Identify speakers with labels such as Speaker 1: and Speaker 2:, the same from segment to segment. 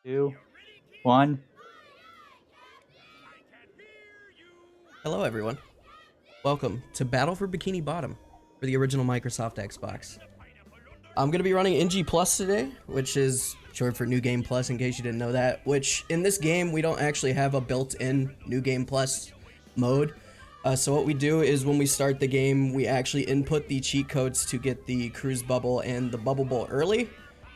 Speaker 1: 2, 1.
Speaker 2: Hello everyone. Welcome to Battle for Bikini Bottom for the original Microsoft Xbox. I'm going to be running NG Plus today, which is short for New Game Plus in case you didn't know that, which in this game we don't actually have a built-in New Game Plus mode. So what we do is when we start the game, we actually input the cheat codes to get the cruise bubble and the bubble bowl early,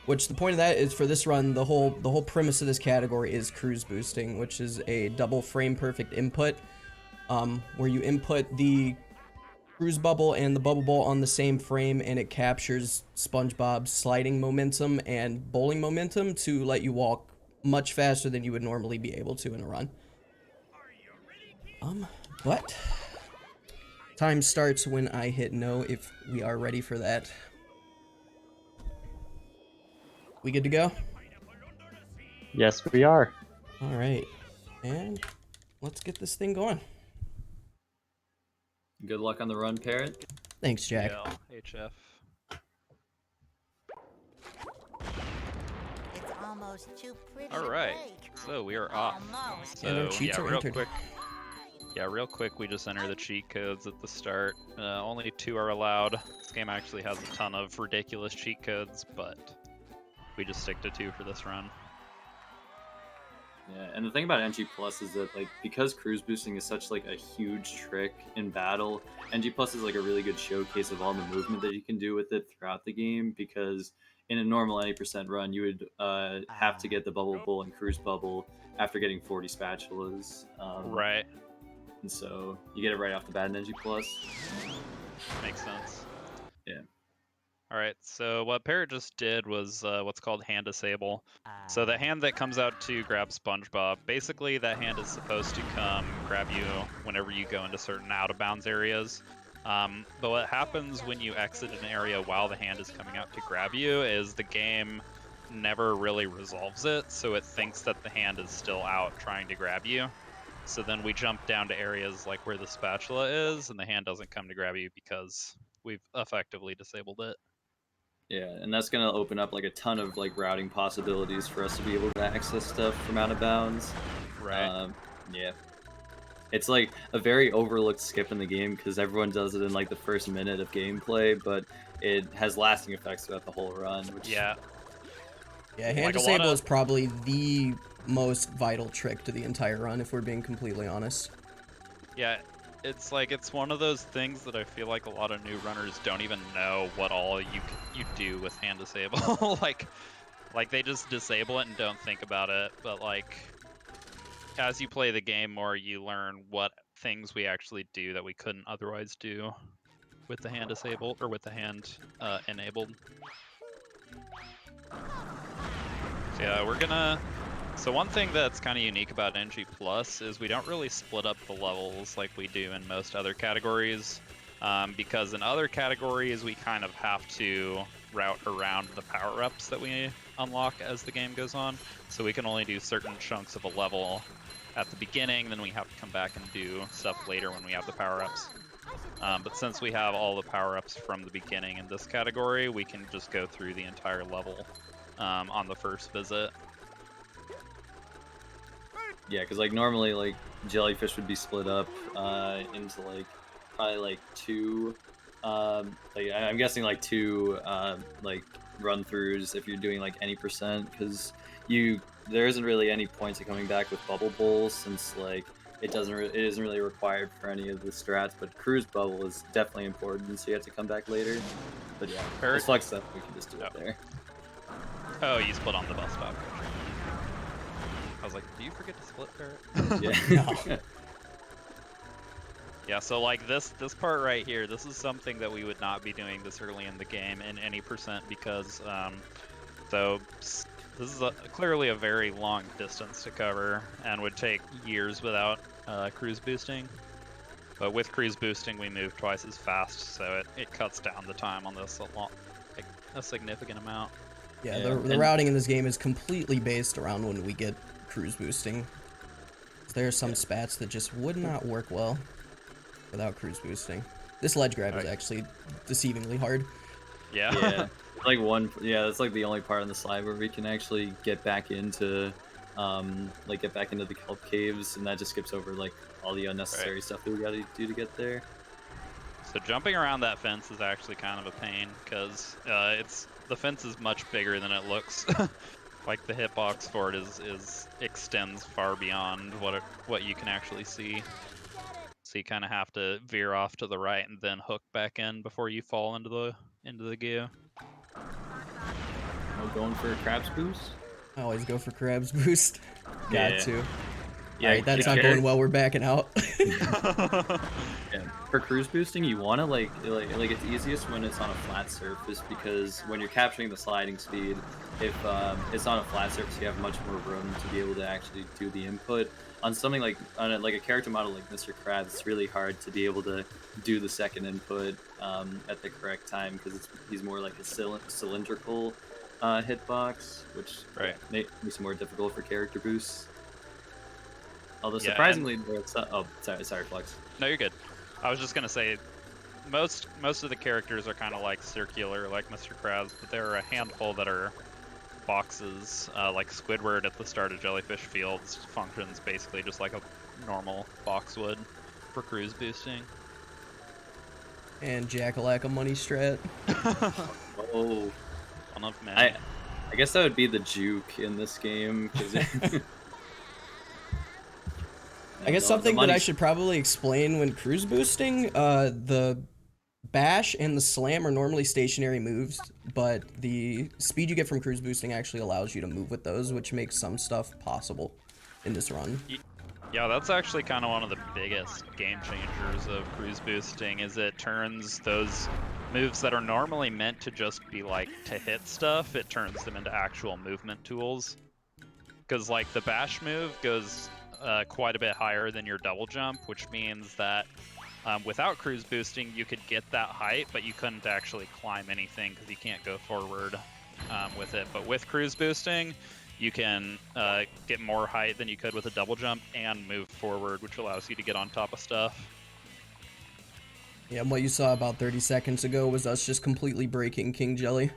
Speaker 2: which the point of that is for this run, the whole premise of this category is cruise boosting, which is a double frame perfect input where you input the cruise bubble and the bubble bowl on the same frame, and it captures SpongeBob's sliding momentum and bowling momentum to let you walk much faster than you would normally be able to in a run. But time starts when I hit no if we are ready for that. We good to go?
Speaker 1: Yes, we are.
Speaker 2: All right, and let's get this thing going.
Speaker 3: Good luck on the run, Parrot.
Speaker 2: Thanks, Jack.
Speaker 4: Yeah, HF.
Speaker 5: It's almost too pretty.
Speaker 4: All right, so we are off.
Speaker 5: Almost.
Speaker 2: And our
Speaker 4: So
Speaker 2: cheats
Speaker 4: yeah,
Speaker 2: are
Speaker 4: real
Speaker 2: entered.
Speaker 4: quick. Yeah, real quick, we just enter the cheat codes at the start. Only 2 are allowed. This game actually has a ton of ridiculous cheat codes, but we just stick to 2 for this run.
Speaker 3: Yeah, and the thing about NG Plus is that because cruise boosting is such a huge trick in battle, NG Plus is a really good showcase of all the movement that you can do with it throughout the game. Because in a normal 90% run, you would have to get the bubble bowl and cruise bubble after getting 40 spatulas.
Speaker 4: Right,
Speaker 3: And so you get it right off the bat in NG Plus.
Speaker 4: makes sense.
Speaker 3: Yeah.
Speaker 4: All right, so what Parrot just did was what's called hand disable. So the hand that comes out to grab SpongeBob, basically that hand is supposed to come grab you whenever you go into certain out-of-bounds areas. But what happens when you exit an area while the hand is coming out to grab you is the game never really resolves it, so it thinks that the hand is still out trying to grab you. So then we jump down to areas like where the spatula is, and the hand doesn't come to grab you because we've effectively disabled it.
Speaker 3: Yeah, and that's gonna open up a ton of routing possibilities for us to be able to access stuff from out of bounds.
Speaker 4: Right.
Speaker 3: Yeah, it's a very overlooked skip in the game because everyone does it in the first minute of gameplay, but it has lasting effects throughout the whole run. Which,
Speaker 4: Yeah.
Speaker 2: Yeah, hand
Speaker 4: Like a lot
Speaker 2: disable
Speaker 4: of-
Speaker 2: is probably the most vital trick to the entire run, if we're being completely honest.
Speaker 4: Yeah, it's one of those things that I feel like a lot of new runners don't even know what all you do with hand disable. like they just disable it and don't think about it. But as you play the game more, you learn what things we actually do that we couldn't otherwise do with the hand disabled or with the hand enabled. So yeah, we're gonna. So one thing that's kind of unique about NG Plus is we don't really split up the levels like we do in most other categories, because in other categories we kind of have to route around the power-ups that we unlock as the game goes on. So we can only do certain chunks of a level at the beginning, then we have to come back and do stuff later when we have the power-ups. But since we have all the power-ups from the beginning in this category, we can just go through the entire level on the first visit.
Speaker 3: yeah, because normally jellyfish would be split up into probably 2. I'm guessing 2 run throughs if you're doing any percent, because there isn't really any points of coming back with bubble bowls since it isn't really required for any of the strats, but cruise bubble is definitely important, so you have to come back later. But yeah,
Speaker 4: Parrot?
Speaker 3: this flex stuff we can just do it
Speaker 4: Oh.
Speaker 3: there.
Speaker 4: Oh, you split on the bus stop. I was like, do you forget to split, Parrot?
Speaker 3: Yeah.
Speaker 4: Yeah, so this part right here, this is something that we would not be doing this early in the game in any percent because this is clearly a very long distance to cover and would take years without cruise boosting. But with cruise boosting, we move twice as fast, so it cuts down the time on this a significant amount.
Speaker 2: Yeah,
Speaker 3: Yeah,
Speaker 2: the routing in this game is completely based around when we get cruise boosting. There are some spats that just would not work well without cruise boosting. This ledge grab is actually deceivingly hard.
Speaker 4: Yeah.
Speaker 3: Yeah. like that's like the only part on the slide where we can actually get back into the kelp caves, and that just skips over like all the unnecessary stuff that we gotta do to get there.
Speaker 4: So jumping around that fence is actually kind of a pain because the fence is much bigger than it looks. Like the hitbox for it extends far beyond what you can actually see. So you kind of have to veer off to the right and then hook back in before you fall into the goo.
Speaker 3: Oh, going for a crabs boost?
Speaker 2: I always go for crabs boost. Got to.
Speaker 3: Yeah,
Speaker 2: Alright, that's not going well. We're backing out.
Speaker 3: Yeah. For cruise boosting, you want to like it's easiest when it's on a flat surface, because when you're capturing the sliding speed, if it's on a flat surface, you have much more room to be able to actually do the input. On something like a character model like Mr. Krabs, it's really hard to be able to do the second input at the correct time, because he's more like a cylindrical hitbox, which makes it more difficult for character boosts. Although surprisingly, sorry, Flux.
Speaker 4: No, you're good. I was just gonna say, most of the characters are kind of like circular, like Mr. Krabs, but there are a handful that are boxes. Like Squidward at the start of Jellyfish Fields functions basically just like a normal box would for cruise boosting.
Speaker 2: And Jack-a-lack money strat.
Speaker 3: Oh,
Speaker 4: one of many.
Speaker 3: I guess that would be the juke in this game.
Speaker 2: I guess something that I should probably explain when cruise boosting, the bash and the slam are normally stationary moves, but the speed you get from cruise boosting actually allows you to move with those, which makes some stuff possible in this run.
Speaker 4: Yeah, that's actually kind of one of the biggest game changers of cruise boosting, is it turns those moves that are normally meant to just be like to hit stuff, it turns them into actual movement tools. Because like the bash move goes quite a bit higher than your double jump, which means that without cruise boosting you could get that height, but you couldn't actually climb anything because you can't go forward with it. But with cruise boosting, you can get more height than you could with a double jump and move forward, which allows you to get on top of stuff.
Speaker 2: Yeah, and what you saw about 30 seconds ago was us just completely breaking King Jelly.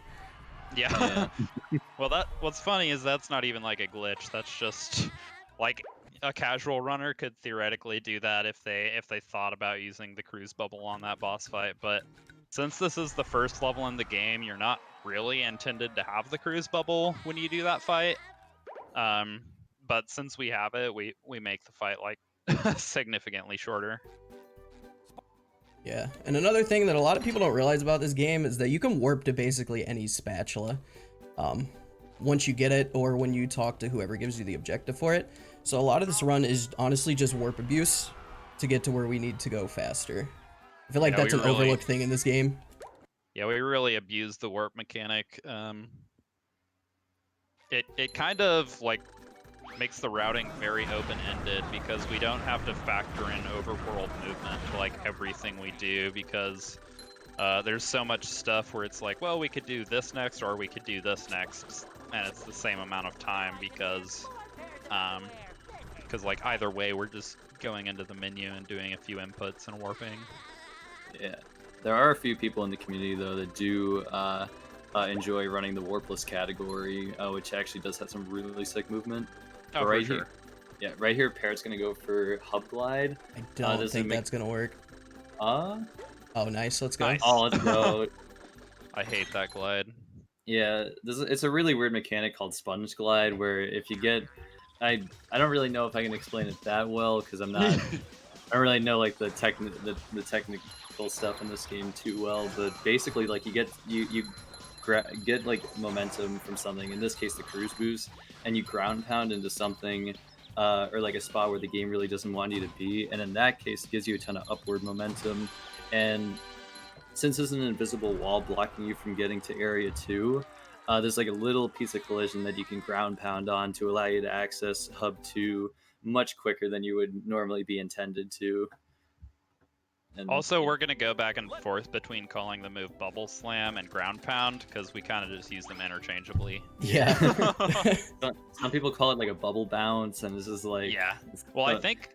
Speaker 4: Yeah. Well, what's funny is that's not even like a glitch. That's just like a casual runner could theoretically do that if they thought about using the cruise bubble on that boss fight. But since this is the first level in the game, you're not really intended to have the cruise bubble when you do that fight. But since we have it, we make the fight like significantly shorter.
Speaker 2: Yeah, and another thing that a lot of people don't realize about this game is that you can warp to basically any spatula once you get it, or when you talk to whoever gives you the objective for it. So a lot of this run is honestly just warp abuse to get to where we need to go faster. I feel like that's an overlooked thing in this game.
Speaker 4: Yeah, we really abused the warp mechanic. It kind of like makes the routing very open-ended, because we don't have to factor in overworld movement to like everything we do, because there's so much stuff where it's like, well, we could do this next or we could do this next, and it's the same amount of time, because like either way we're just going into the menu and doing a few inputs and warping.
Speaker 3: Yeah, there are a few people in the community though that do enjoy running the warpless category, which actually does have some really sick movement.
Speaker 4: Oh,
Speaker 3: right
Speaker 4: for sure.
Speaker 3: Here, yeah, right here, Parrot's gonna go for hub glide.
Speaker 2: I don't think that's gonna work. Oh, nice. Let's go.
Speaker 4: Nice.
Speaker 3: Oh, let's go.
Speaker 4: I hate that glide.
Speaker 3: Yeah, it's a really weird mechanic called sponge glide, where if you get, I don't really know if I can explain it that well, because I don't really know like the technical stuff in this game too well. But basically, like you get like momentum from something, in this case the cruise boost, and you ground pound into something or like a spot where the game really doesn't want you to be, and in that case it gives you a ton of upward momentum. And since there's an invisible wall blocking you from getting to area 2, there's like a little piece of collision that you can ground pound on to allow you to access hub 2 much quicker than you would normally be intended to. And
Speaker 4: also, we're going to go back and forth between calling the move Bubble Slam and Ground Pound, because we kind of just use them interchangeably.
Speaker 2: Yeah.
Speaker 3: Some people call it like a bubble bounce, and this is like...
Speaker 4: Yeah. Well, I think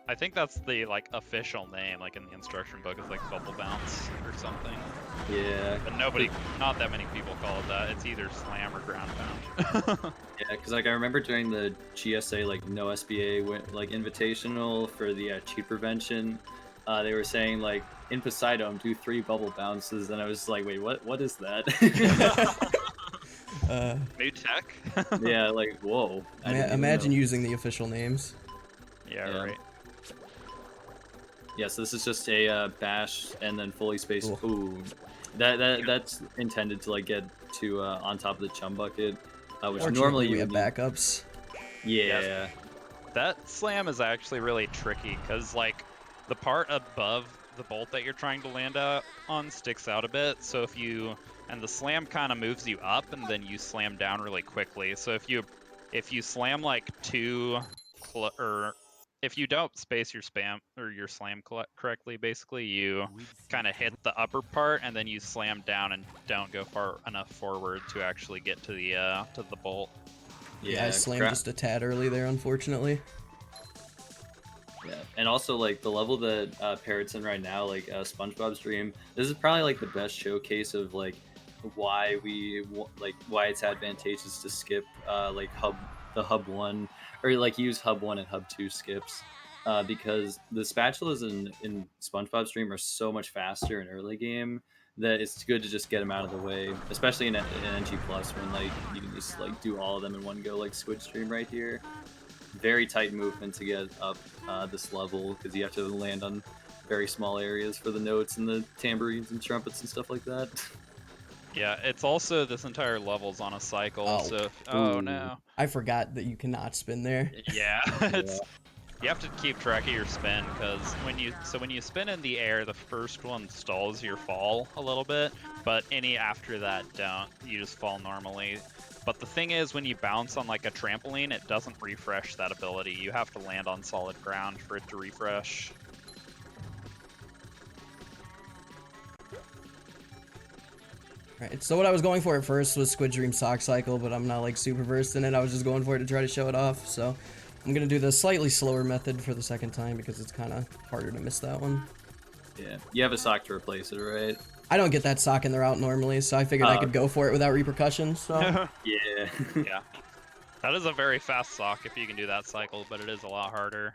Speaker 4: I think that's the like official name, like in the instruction book, is like bubble bounce or something.
Speaker 3: Yeah.
Speaker 4: But not that many people call it that. It's either slam or ground pound.
Speaker 3: Yeah, because like I remember during the GSA like no SBA like invitational for the cheat prevention, they were saying like in Poseidon do 3 bubble bounces, and I was like, wait, what is that?
Speaker 4: New tech.
Speaker 3: Yeah, like whoa. I didn't even
Speaker 2: Imagine
Speaker 3: know.
Speaker 2: using the official names.
Speaker 4: Yeah,
Speaker 3: Yeah.
Speaker 4: right.
Speaker 3: Yeah, so this is just a bash and then fully spaced.
Speaker 2: Cool.
Speaker 3: Ooh, that's intended to like get to on top of the chum bucket, which
Speaker 2: Fortunately,
Speaker 3: normally
Speaker 2: we
Speaker 3: you
Speaker 2: have
Speaker 3: would need.
Speaker 2: backups.
Speaker 3: Yeah.
Speaker 4: That slam is actually really tricky because like the part above the bolt that you're trying to land on sticks out a bit. So and the slam kind of moves you up and then you slam down really quickly. So if you slam like or if you don't space your spam or your slam correctly, basically you kind of hit the upper part and then you slam down and don't go far enough forward to actually get to the bolt.
Speaker 2: Yeah, I slammed just a tad early there, unfortunately.
Speaker 3: Yeah, and also like the level that Parrot's in right now, like SpongeBob's Dream, this is probably like the best showcase of like why why it's advantageous to skip like the hub 1 or like use hub 1 and hub 2 skips, because the spatulas in SpongeBob's Dream are so much faster in early game that it's good to just get them out of the way, especially in NG Plus when like you can just like do all of them in one go, like Squid Stream right here. Very tight movement to get up this level because you have to land on very small areas for the notes and the tambourines and trumpets and stuff like that.
Speaker 4: Yeah, it's also this entire level's on a cycle.
Speaker 2: Oh.
Speaker 4: So
Speaker 3: Ooh.
Speaker 4: no.
Speaker 2: I forgot that you cannot spin there.
Speaker 4: Yeah, you have to keep track of your spin because when you spin in the air, the first one stalls your fall a little bit, but any after that don't. You just fall normally. But the thing is, when you bounce on like a trampoline, it doesn't refresh that ability. You have to land on solid ground for it to refresh.
Speaker 2: Right, so what I was going for at first was Squid Dream Sock Cycle, but I'm not like super versed in it. I was just going for it to try to show it off, so I'm gonna do the slightly slower method for the second time because it's kind of harder to miss that one.
Speaker 3: Yeah, you have a sock to replace it, right?
Speaker 2: I don't get that sock in the route normally, so I figured I could go for it without repercussions, so...
Speaker 3: Yeah.
Speaker 4: Yeah. That is a very fast sock if you can do that cycle, but it is a lot harder.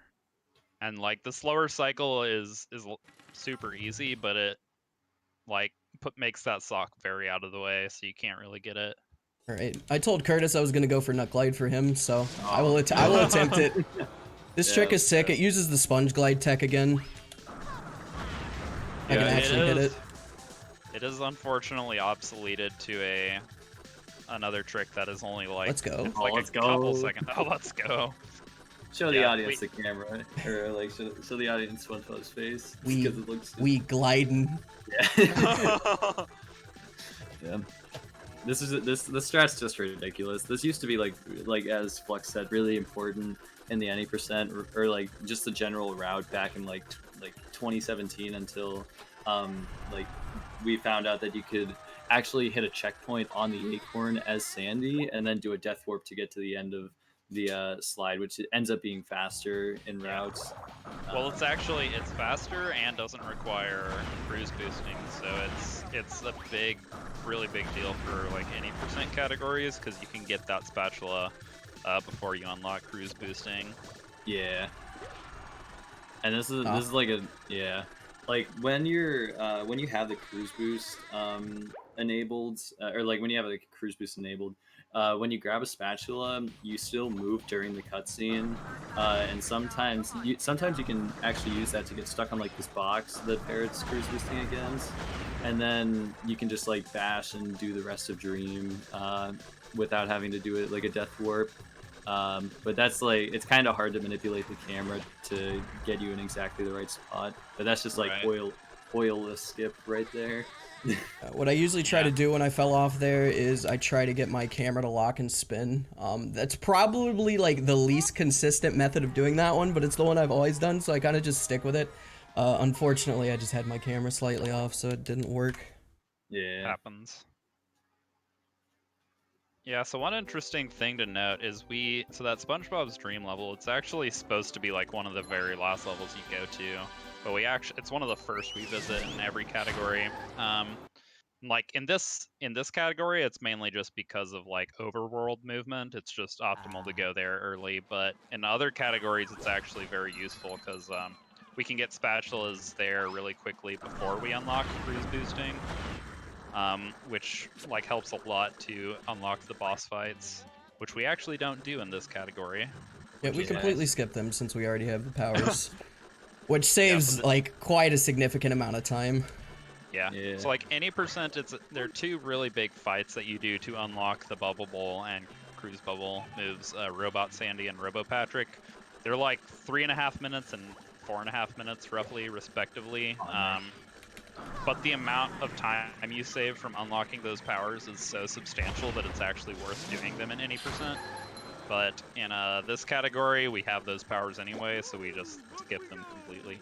Speaker 4: And like the slower cycle is super easy, but it like makes that sock very out of the way, so you can't really get it.
Speaker 2: Alright, I told Curtis I was gonna go for Nut Glide for him, so I will attempt it. This trick is sick. It uses the Sponge Glide tech again. I can actually hit it.
Speaker 4: It is unfortunately obsoleted to another trick that is only like
Speaker 2: Let's go.
Speaker 4: It's like
Speaker 3: Let's
Speaker 4: a
Speaker 3: go.
Speaker 4: couple seconds. Oh, let's go.
Speaker 3: Show the
Speaker 4: Yeah,
Speaker 3: audience the camera, or like show the audience SpongeBob's face
Speaker 2: We-
Speaker 3: because it looks.
Speaker 2: We gliding.
Speaker 3: Yeah. Yeah. This strat's just ridiculous. This used to be like as Flux said, really important in the any percent or like just the general route back in like 2017 until like we found out that you could actually hit a checkpoint on the acorn as Sandy and then do a death warp to get to the end of the slide, which ends up being faster in routes.
Speaker 4: Well, it's faster and doesn't require cruise boosting, so it's a really big deal for like any percent categories because you can get that spatula before you unlock cruise boosting.
Speaker 3: Yeah. And this is like like when you have the cruise boost enabled, or like when you have the cruise boost enabled, when you grab a spatula, you still move during the cutscene, and sometimes you can actually use that to get stuck on like this box that Parrot's cruise boosting against, and then you can just like bash and do the rest of Dream without having to do it like a death warp. But that's like, it's kind of hard to manipulate the camera to get you in exactly the right spot. But that's just like oilless skip right there.
Speaker 2: What I usually try to do when I fell off there is I try to get my camera to lock and spin. That's probably like the least consistent method of doing that one, but it's the one I've always done, so I kind of just stick with it. Unfortunately, I just had my camera slightly off, so it didn't work.
Speaker 3: Yeah.
Speaker 4: Happens. Yeah, so one interesting thing to note is so that SpongeBob's Dream level, it's actually supposed to be like one of the very last levels you go to, but it's one of the first we visit in every category. Like in this category, it's mainly just because of like overworld movement. It's just optimal to go there early, but in other categories, it's actually very useful because we can get spatulas there really quickly before we unlock cruise boosting. Which like helps a lot to unlock the boss fights, which we actually don't do in this category.
Speaker 2: Yeah, we
Speaker 3: is
Speaker 2: completely
Speaker 3: nice.
Speaker 2: skip them since we already have the powers, which
Speaker 4: Yeah,
Speaker 2: saves
Speaker 4: so
Speaker 2: like quite a significant amount of time.
Speaker 4: Yeah.
Speaker 3: Yeah.
Speaker 4: So like any percent, there are two really big fights that you do to unlock the Bubble Bowl and Cruise Bubble moves, Robot Sandy and Robo Patrick. They're like 3.5 minutes and 4.5 minutes roughly, respectively. But the amount of time you save from unlocking those powers is so substantial that it's actually worth doing them in any percent. But in this category, we have those powers anyway, so we just skip them completely.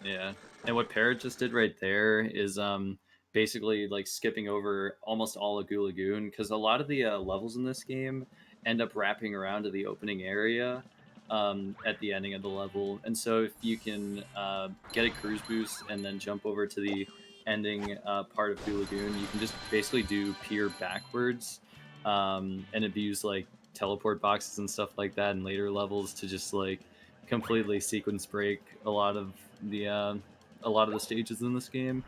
Speaker 3: Yeah, and what Parrot just did right there is basically like skipping over almost all of Goo Lagoon, because a lot of the levels in this game end up wrapping around to the opening area at the ending of the level. And so if you can get a cruise boost and then jump over to the ending part of Goo Lagoon, you can just basically do pier backwards and abuse like teleport boxes and stuff like that in later levels to just like completely sequence break a lot of the stages in this game.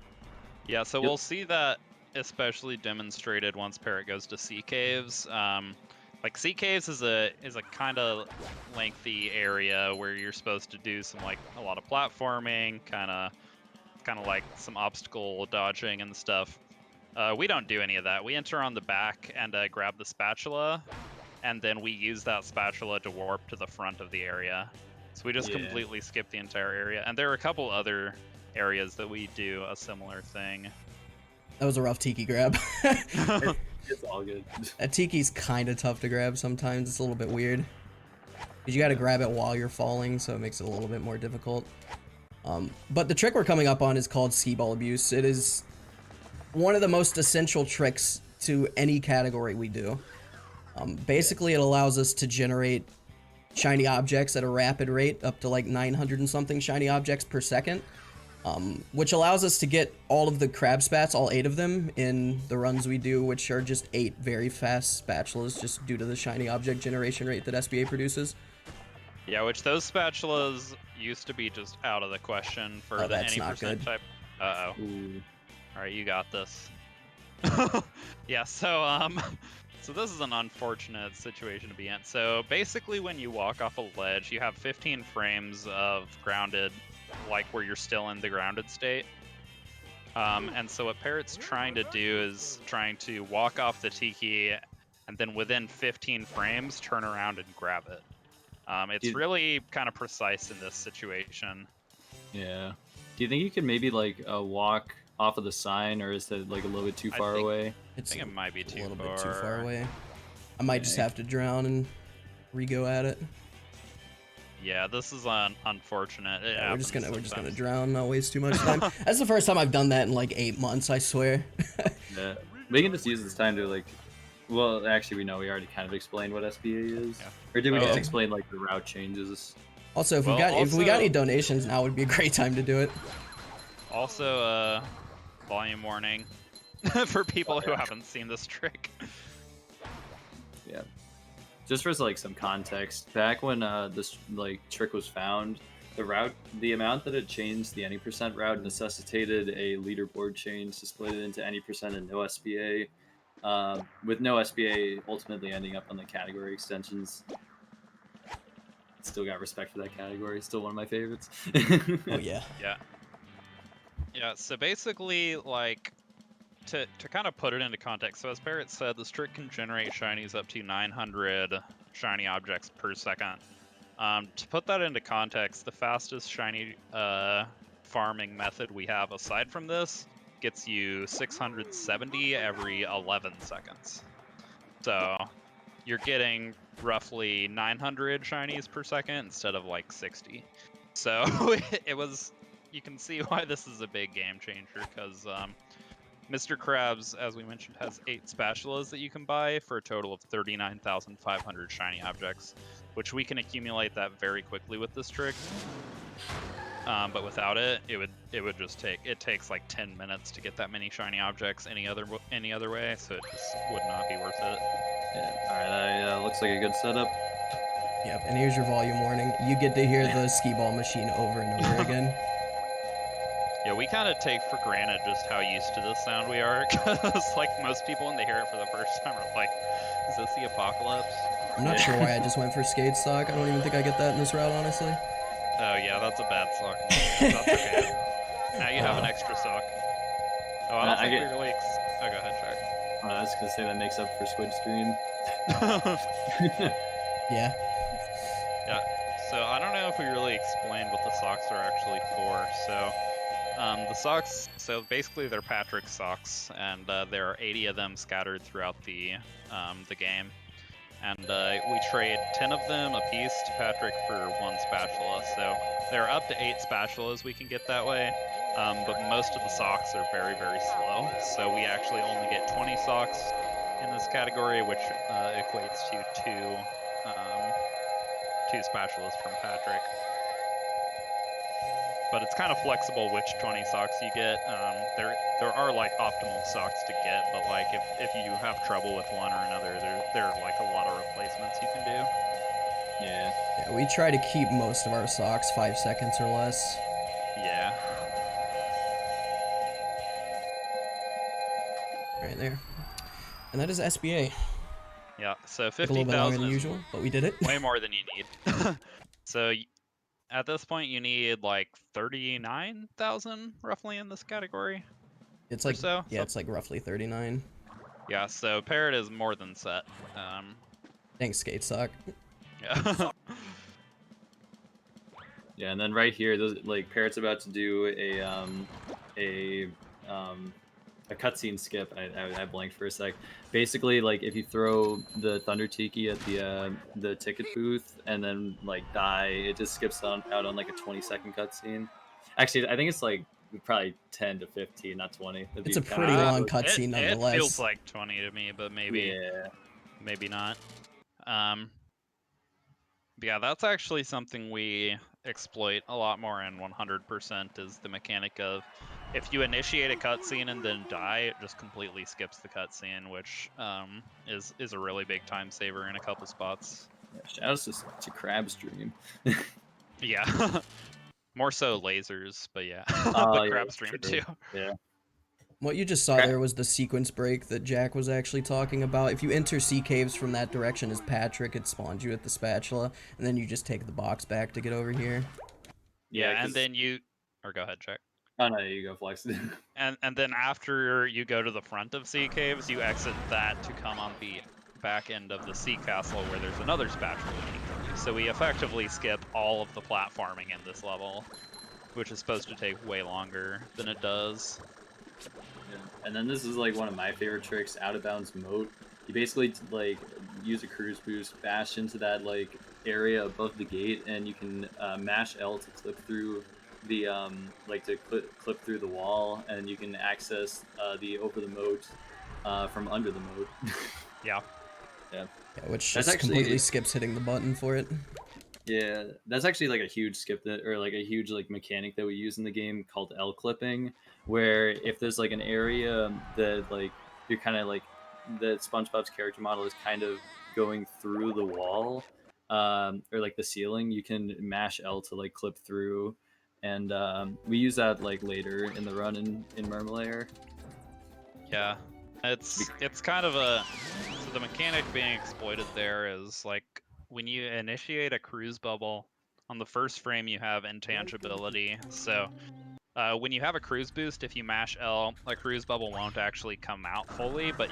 Speaker 4: Yeah, so
Speaker 3: Yep.
Speaker 4: we'll see that especially demonstrated once Parrot goes to Sea Caves. Like Sea Caves is a kind of lengthy area where you're supposed to do some like a lot of platforming, kind of like some obstacle dodging and stuff. We don't do any of that. We enter on the back and grab the spatula, and then we use that spatula to warp to the front of the area. So we just
Speaker 3: Yeah.
Speaker 4: completely skip the entire area. And there are a couple other areas that we do a similar thing.
Speaker 2: That was a rough tiki grab.
Speaker 3: It's all good.
Speaker 2: That tiki's kind of tough to grab sometimes. It's a little bit weird. Because you got to grab it while you're falling, so it makes it a little bit more difficult. But the trick we're coming up on is called Ski Ball Abuse. It is one of the most essential tricks to any category we do. Basically, it allows us to generate shiny objects at a rapid rate, up to like 900 and something shiny objects per second. Which allows us to get all of the crab spats, all 8 of them, in the runs we do, which are just 8 very fast spatulas, just due to the shiny object generation rate that SBA produces.
Speaker 4: Yeah, which those spatulas used to be just out of the question for
Speaker 2: Oh,
Speaker 4: the
Speaker 2: that's
Speaker 4: any
Speaker 2: not
Speaker 4: percent
Speaker 2: good.
Speaker 4: type. Uh-oh.
Speaker 3: Ooh.
Speaker 4: Alright, you got this. Yeah, so, so this is an unfortunate situation to be in. So basically when you walk off a ledge, you have 15 frames of grounded, like where you're still in the grounded state. And so what Parrot's trying to do is trying to walk off the tiki and then within 15 frames turn around and grab it. It's
Speaker 3: Dude.
Speaker 4: really kind of precise in this situation.
Speaker 3: Yeah. Do you think you could maybe like walk off of the sign, or is that like a little bit too
Speaker 4: I
Speaker 3: far
Speaker 4: think-
Speaker 3: away?
Speaker 2: It's
Speaker 4: I think it might be
Speaker 2: a
Speaker 4: too
Speaker 2: little
Speaker 4: far.
Speaker 2: bit too far away. I might just
Speaker 3: Yeah.
Speaker 2: have to drown and re-go at it.
Speaker 4: Yeah, this is unfortunate. It
Speaker 2: Yeah, we're just
Speaker 4: happens
Speaker 2: gonna
Speaker 4: sometimes.
Speaker 2: drown, not waste too much time. That's the first time I've done that in like 8 months, I swear.
Speaker 3: Yeah. We can just use this time to like. Well, actually, we know we already kind of explained what SBA is,
Speaker 4: Yeah.
Speaker 3: or did we
Speaker 4: Oh.
Speaker 3: just explain like the route changes?
Speaker 2: Also, if
Speaker 4: Well,
Speaker 2: if we got
Speaker 4: also-
Speaker 2: any donations, now would be a great time to do it.
Speaker 4: Also, volume warning for people who haven't seen this trick.
Speaker 3: Yeah. Just for like some context, back when this like trick was found, the amount that it changed the any percent route necessitated a leaderboard change to split it into any percent and no SBA. With no SBA ultimately ending up on the category extensions. Still got respect for that category. Still one of my favorites.
Speaker 2: Oh yeah.
Speaker 4: Yeah. Yeah, so basically, like, to kind of put it into context, so as Parrot said, this trick can generate shinies up to 900 shiny objects per second. To put that into context, the fastest shiny farming method we have aside from this gets you 670 every 11 seconds. So you're getting roughly 900 shinies per second instead of like 60. So it was, you can see why this is a big game changer, because Mr. Krabs, as we mentioned, has 8 spatulas that you can buy for a total of 39,500 shiny objects, which we can accumulate that very quickly with this trick. But without it, it would just takes like 10 minutes to get that many shiny objects any other way, so it just would not be worth it.
Speaker 3: Yeah. All right. Looks like a good setup.
Speaker 2: Yep, and here's your volume warning. You get to hear the skee ball machine over and over again.
Speaker 4: Yeah, we kind of take for granted just how used to this sound we are, because like most people when they hear it for the first time are like, "Is this the apocalypse?"
Speaker 2: I'm not sure why I just went for skate sock. I don't even think I get that in this route, honestly.
Speaker 4: Oh yeah, that's a bad sock. That's okay. Now you have an extra sock. Oh, I don't think we really. Oh, go ahead, Jack.
Speaker 3: I was gonna say that makes up for Squid Stream.
Speaker 2: Yeah.
Speaker 4: Yeah. So I don't know if we really explained what the socks are actually for. So the socks. So basically they're Patrick's socks, and there are 80 of them scattered throughout the game. And we trade 10 of them apiece to Patrick for 1 spatula. So there are up to 8 spatulas we can get that way, but most of the socks are very, very slow. So we actually only get 20 socks in this category, which equates to two spatulas from Patrick. But it's kind of flexible which 20 socks you get. There are like optimal socks to get, but like if you have trouble with one or another, there are like a lot of replacements you can do.
Speaker 3: Yeah.
Speaker 2: Yeah, we try to keep most of our socks 5 seconds or less.
Speaker 4: Yeah.
Speaker 2: Right there. And that is SBA.
Speaker 4: Yeah. So
Speaker 2: Took a little bit longer
Speaker 4: 50,000
Speaker 2: than
Speaker 4: is
Speaker 2: usual, but we did it.
Speaker 4: way more than you need. So at this point, you need like 39,000 roughly in this category.
Speaker 2: It's like
Speaker 4: so.
Speaker 2: Yeah, it's like roughly 39.
Speaker 4: Yeah. So Parrot is more than set.
Speaker 2: Thanks, skate sock.
Speaker 4: Yeah.
Speaker 3: Yeah, and then right here, like Parrot's about to do a cutscene skip. I blanked for a sec. Basically, like if you throw the Thunder Tiki at the ticket booth and then like die, it just skips out on like a 20-second cutscene. Actually, I think it's like probably 10 to 15, not 20.
Speaker 2: It's a pretty long cutscene nonetheless.
Speaker 4: It feels like 20 to me, but maybe not. But yeah, that's actually something we exploit a lot more in 100% is the mechanic of if you initiate a cutscene and then die, it just completely skips the cutscene, which is a really big time saver in a couple spots.
Speaker 3: Yeah, shoutouts to Crab's Dream.
Speaker 4: Yeah. More so lasers, but yeah. But Crab Stream too.
Speaker 3: Yeah.
Speaker 2: What you just saw there was the sequence break that Jack was actually talking about. If you enter sea caves from that direction as Patrick, it spawns you at the spatula, and then you just take the box back to get over here.
Speaker 4: Yeah, and then you... Or go ahead, Jack.
Speaker 3: Oh, no, you go, Flex.
Speaker 4: And then after you go to the front of sea caves, you exit that to come on the back end of the sea castle where there's another spatula waiting for you. So we effectively skip all of the platforming in this level, which is supposed to take way longer than it does.
Speaker 3: Yeah. And then this is like one of my favorite tricks, out of bounds moat. You basically like use a cruise boost, bash into that like area above the gate, and you can mash L to clip through the clip through the wall, and you can access the over the moat from under the moat.
Speaker 2: Yeah, which just completely skips hitting the button for it.
Speaker 3: Yeah, that's actually like a huge skip or like a huge like mechanic that we use in the game called L clipping, where if there's like an area that like you're kind of like the SpongeBob's character model is kind of going through the wall or like the ceiling, you can mash L to like clip through, and we use that like later in the run in Mermalair.
Speaker 4: Yeah, it's kind of a so the mechanic being exploited there is like when you initiate a cruise bubble on the first frame you have intangibility. So when you have a cruise boost, if you mash L, a cruise bubble won't actually come out fully, but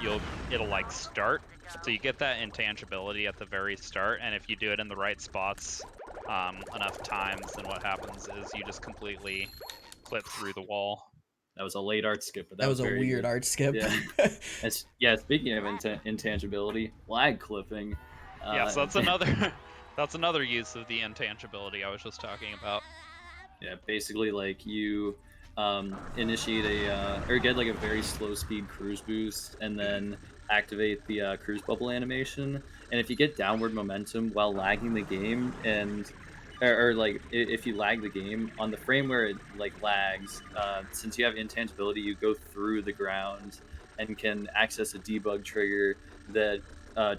Speaker 4: it'll like start. So you get that intangibility at the very start, and if you do it in the right spots enough times, then what happens is you just completely clip through the wall.
Speaker 3: That was a late art skip, but
Speaker 2: that was a weird art skip.
Speaker 3: Yeah. Speaking of intangibility, lag clipping.
Speaker 4: Yeah, so that's another use of the intangibility I was just talking about.
Speaker 3: Yeah, basically like you initiate or get like a very slow speed cruise boost, and then activate the cruise bubble animation. And if you get downward momentum while lagging the game, or like if you lag the game on the frame where it like lags, since you have intangibility, you go through the ground and can access a debug trigger that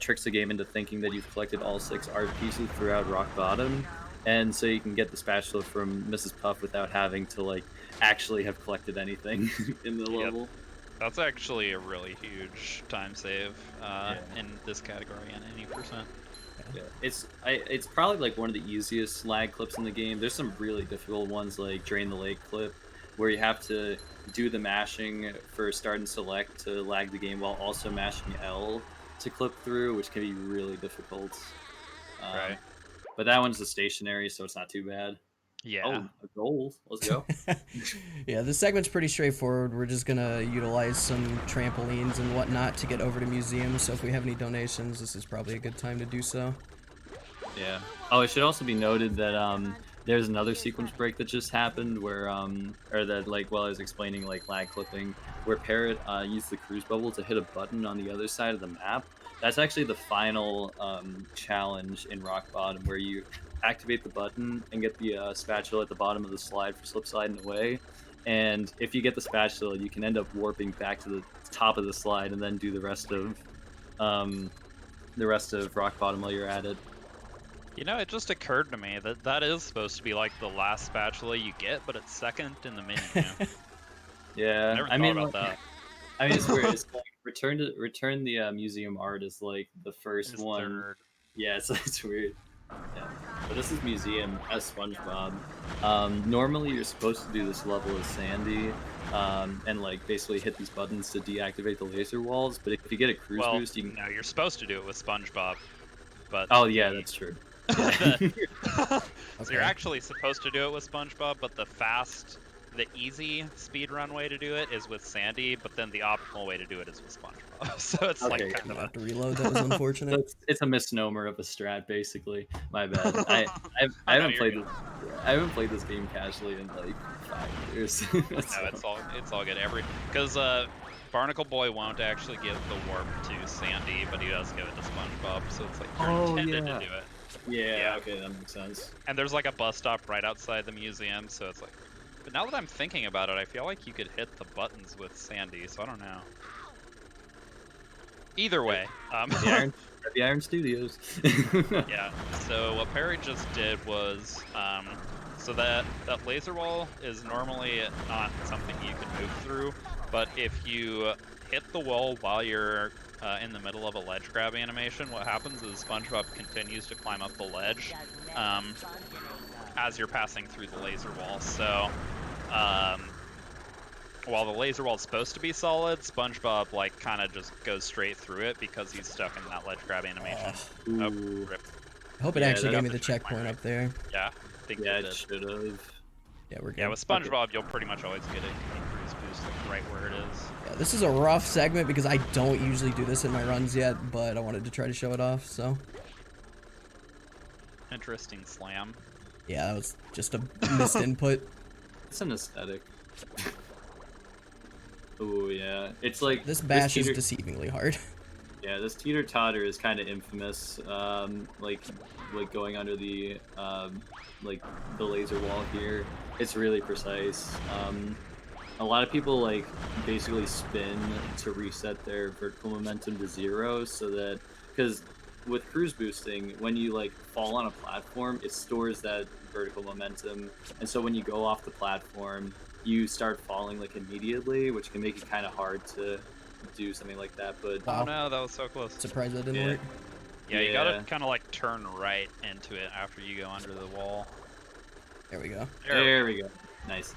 Speaker 3: tricks the game into thinking that you've collected all 6 art pieces throughout rock bottom, and so you can get the spatula from Mrs. Puff without having to like actually have collected anything in the
Speaker 4: Yep.
Speaker 3: level.
Speaker 4: That's actually a really huge time save in this category and any percent.
Speaker 3: Yeah, it's probably like one of the easiest lag clips in the game. There's some really difficult ones like Drain the Lake clip, where you have to do the mashing for start and select to lag the game while also mashing L to clip through, which can be really difficult.
Speaker 4: Right.
Speaker 3: But that one's a stationary, so it's not too bad.
Speaker 4: Yeah.
Speaker 3: Oh, a goal. Let's go.
Speaker 2: Yeah, this segment's pretty straightforward. We're just gonna utilize some trampolines and whatnot to get over to museums, so if we have any donations, this is probably a good time to do so.
Speaker 3: Yeah. Oh, it should also be noted that there's another sequence break that just happened where or that like while I was explaining like lag clipping, where Parrot used the cruise bubble to hit a button on the other side of the map. That's actually the final challenge in Rock Bottom, where you activate the button and get the spatula at the bottom of the slide for slip sliding away. And if you get the spatula, you can end up warping back to the top of the slide and then do the rest of Rock Bottom while you're at it.
Speaker 4: You know, it just occurred to me that that is supposed to be like the last spatula you get, but it's second in the menu.
Speaker 3: Yeah,
Speaker 4: Never
Speaker 3: I
Speaker 4: thought
Speaker 3: mean,
Speaker 4: about that.
Speaker 3: I mean, it's weird. It's like return the museum art is like the first
Speaker 4: It's
Speaker 3: one.
Speaker 4: third.
Speaker 3: Yeah, it's weird. Yeah, but this is museum as SpongeBob. Normally you're supposed to do this level as Sandy, and like basically hit these buttons to deactivate the laser walls. But if you get a cruise
Speaker 4: Well,
Speaker 3: boost, you can.
Speaker 4: no, you're supposed to do it with SpongeBob, but
Speaker 3: Oh yeah, that's true. Yeah.
Speaker 4: So you're actually supposed to do it with SpongeBob, but the easy speedrun way to do it is with Sandy, but then the optimal way to do it is with SpongeBob. So it's
Speaker 3: Okay,
Speaker 4: like kind
Speaker 2: I
Speaker 4: of a...
Speaker 2: have to reload. That was unfortunate.
Speaker 3: So it's a misnomer of a strat, basically. My bad. I
Speaker 4: No,
Speaker 3: haven't
Speaker 4: you're
Speaker 3: played
Speaker 4: good.
Speaker 3: this. I haven't played this game casually in like 5 years.
Speaker 4: No, it's all good. Because Barnacle Boy won't actually give the warp to Sandy, but he does give it to SpongeBob. So it's like you're intended to do it.
Speaker 3: Yeah. Okay, that makes sense.
Speaker 4: And there's like a bus stop right outside the museum, so it's like... But now that I'm thinking about it, I feel like you could hit the buttons with Sandy, so I don't know. Either way,
Speaker 3: The Iron Studios.
Speaker 4: yeah. So what Perry just did was, so that laser wall is normally not something you can move through, but if you hit the wall while you're in the middle of a ledge grab animation, what happens is SpongeBob continues to climb up the ledge as you're passing through the laser wall. So while the laser wall is supposed to be solid, SpongeBob like kind of just goes straight through it because he's stuck in that ledge grab animation. Oh, rip.
Speaker 2: I hope it
Speaker 3: Yeah,
Speaker 2: actually
Speaker 3: that
Speaker 2: gave me
Speaker 4: up
Speaker 2: the
Speaker 4: the
Speaker 2: checkpoint up there.
Speaker 4: Yeah, I think
Speaker 3: Yeah,
Speaker 4: it
Speaker 3: it
Speaker 4: did.
Speaker 3: should have.
Speaker 2: Yeah, we're good.
Speaker 4: Yeah, with SpongeBob, you'll pretty much always get a cruise boost like right where it is.
Speaker 2: Yeah, this is a rough segment because I don't usually do this in my runs yet, but I wanted to try to show it off, so.
Speaker 4: Interesting slam.
Speaker 2: Yeah, that was just a missed input.
Speaker 3: It's an aesthetic. Oh yeah, it's like
Speaker 2: This bash is
Speaker 3: teeter-
Speaker 2: deceivingly hard.
Speaker 3: Yeah, this teeter totter is kind of infamous. Like going under the like the laser wall here. It's really precise. A lot of people like basically spin to reset their vertical momentum to 0, so that because with cruise boosting, when you like fall on a platform, it stores that vertical momentum, and so when you go off the platform, you start falling like immediately, which can make it kind of hard to do something like that. But
Speaker 4: Oh no, that was so close.
Speaker 2: Surprised that didn't
Speaker 3: Yeah.
Speaker 2: work.
Speaker 4: Yeah, you gotta
Speaker 3: Yeah.
Speaker 4: kind of like turn right into it after you go under the wall.
Speaker 2: There we go.
Speaker 3: there we go. Nice.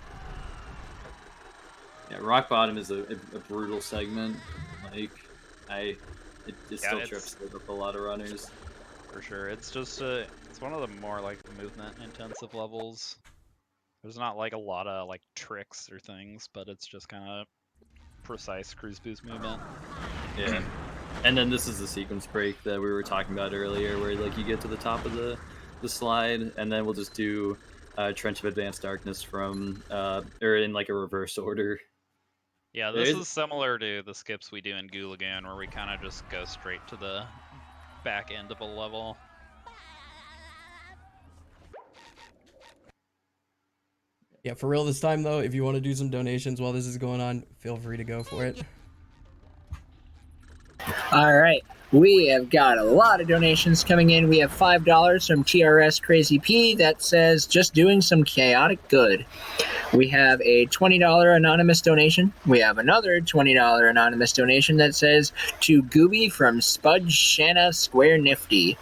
Speaker 3: Yeah, Rock Bottom is a brutal segment. Like, it still
Speaker 4: it's-
Speaker 3: trips up a lot of runners.
Speaker 4: For sure. It's just it's one of the more like movement intensive levels. There's not like a lot of like tricks or things, but it's just kind of precise cruise boost movement.
Speaker 3: Yeah. And then this is the sequence break that we were talking about earlier, where like you get to the top of the slide, and then we'll just do Trench of Advanced Darkness from, or in like a reverse order.
Speaker 4: Yeah, this is similar to the skips we do in Goo Lagoon, where we kind of just go straight to the back end of a level.
Speaker 2: Yeah, for real this time though, if you want to do some donations while this is going on, feel free to go for it.
Speaker 6: All right, we have got a lot of donations coming in. We have $5 from TRS Crazy P that says just doing some chaotic good. We have a $20 anonymous donation. We have another $20 anonymous donation that says to Gooby from Spudge Shanna Square Nifty.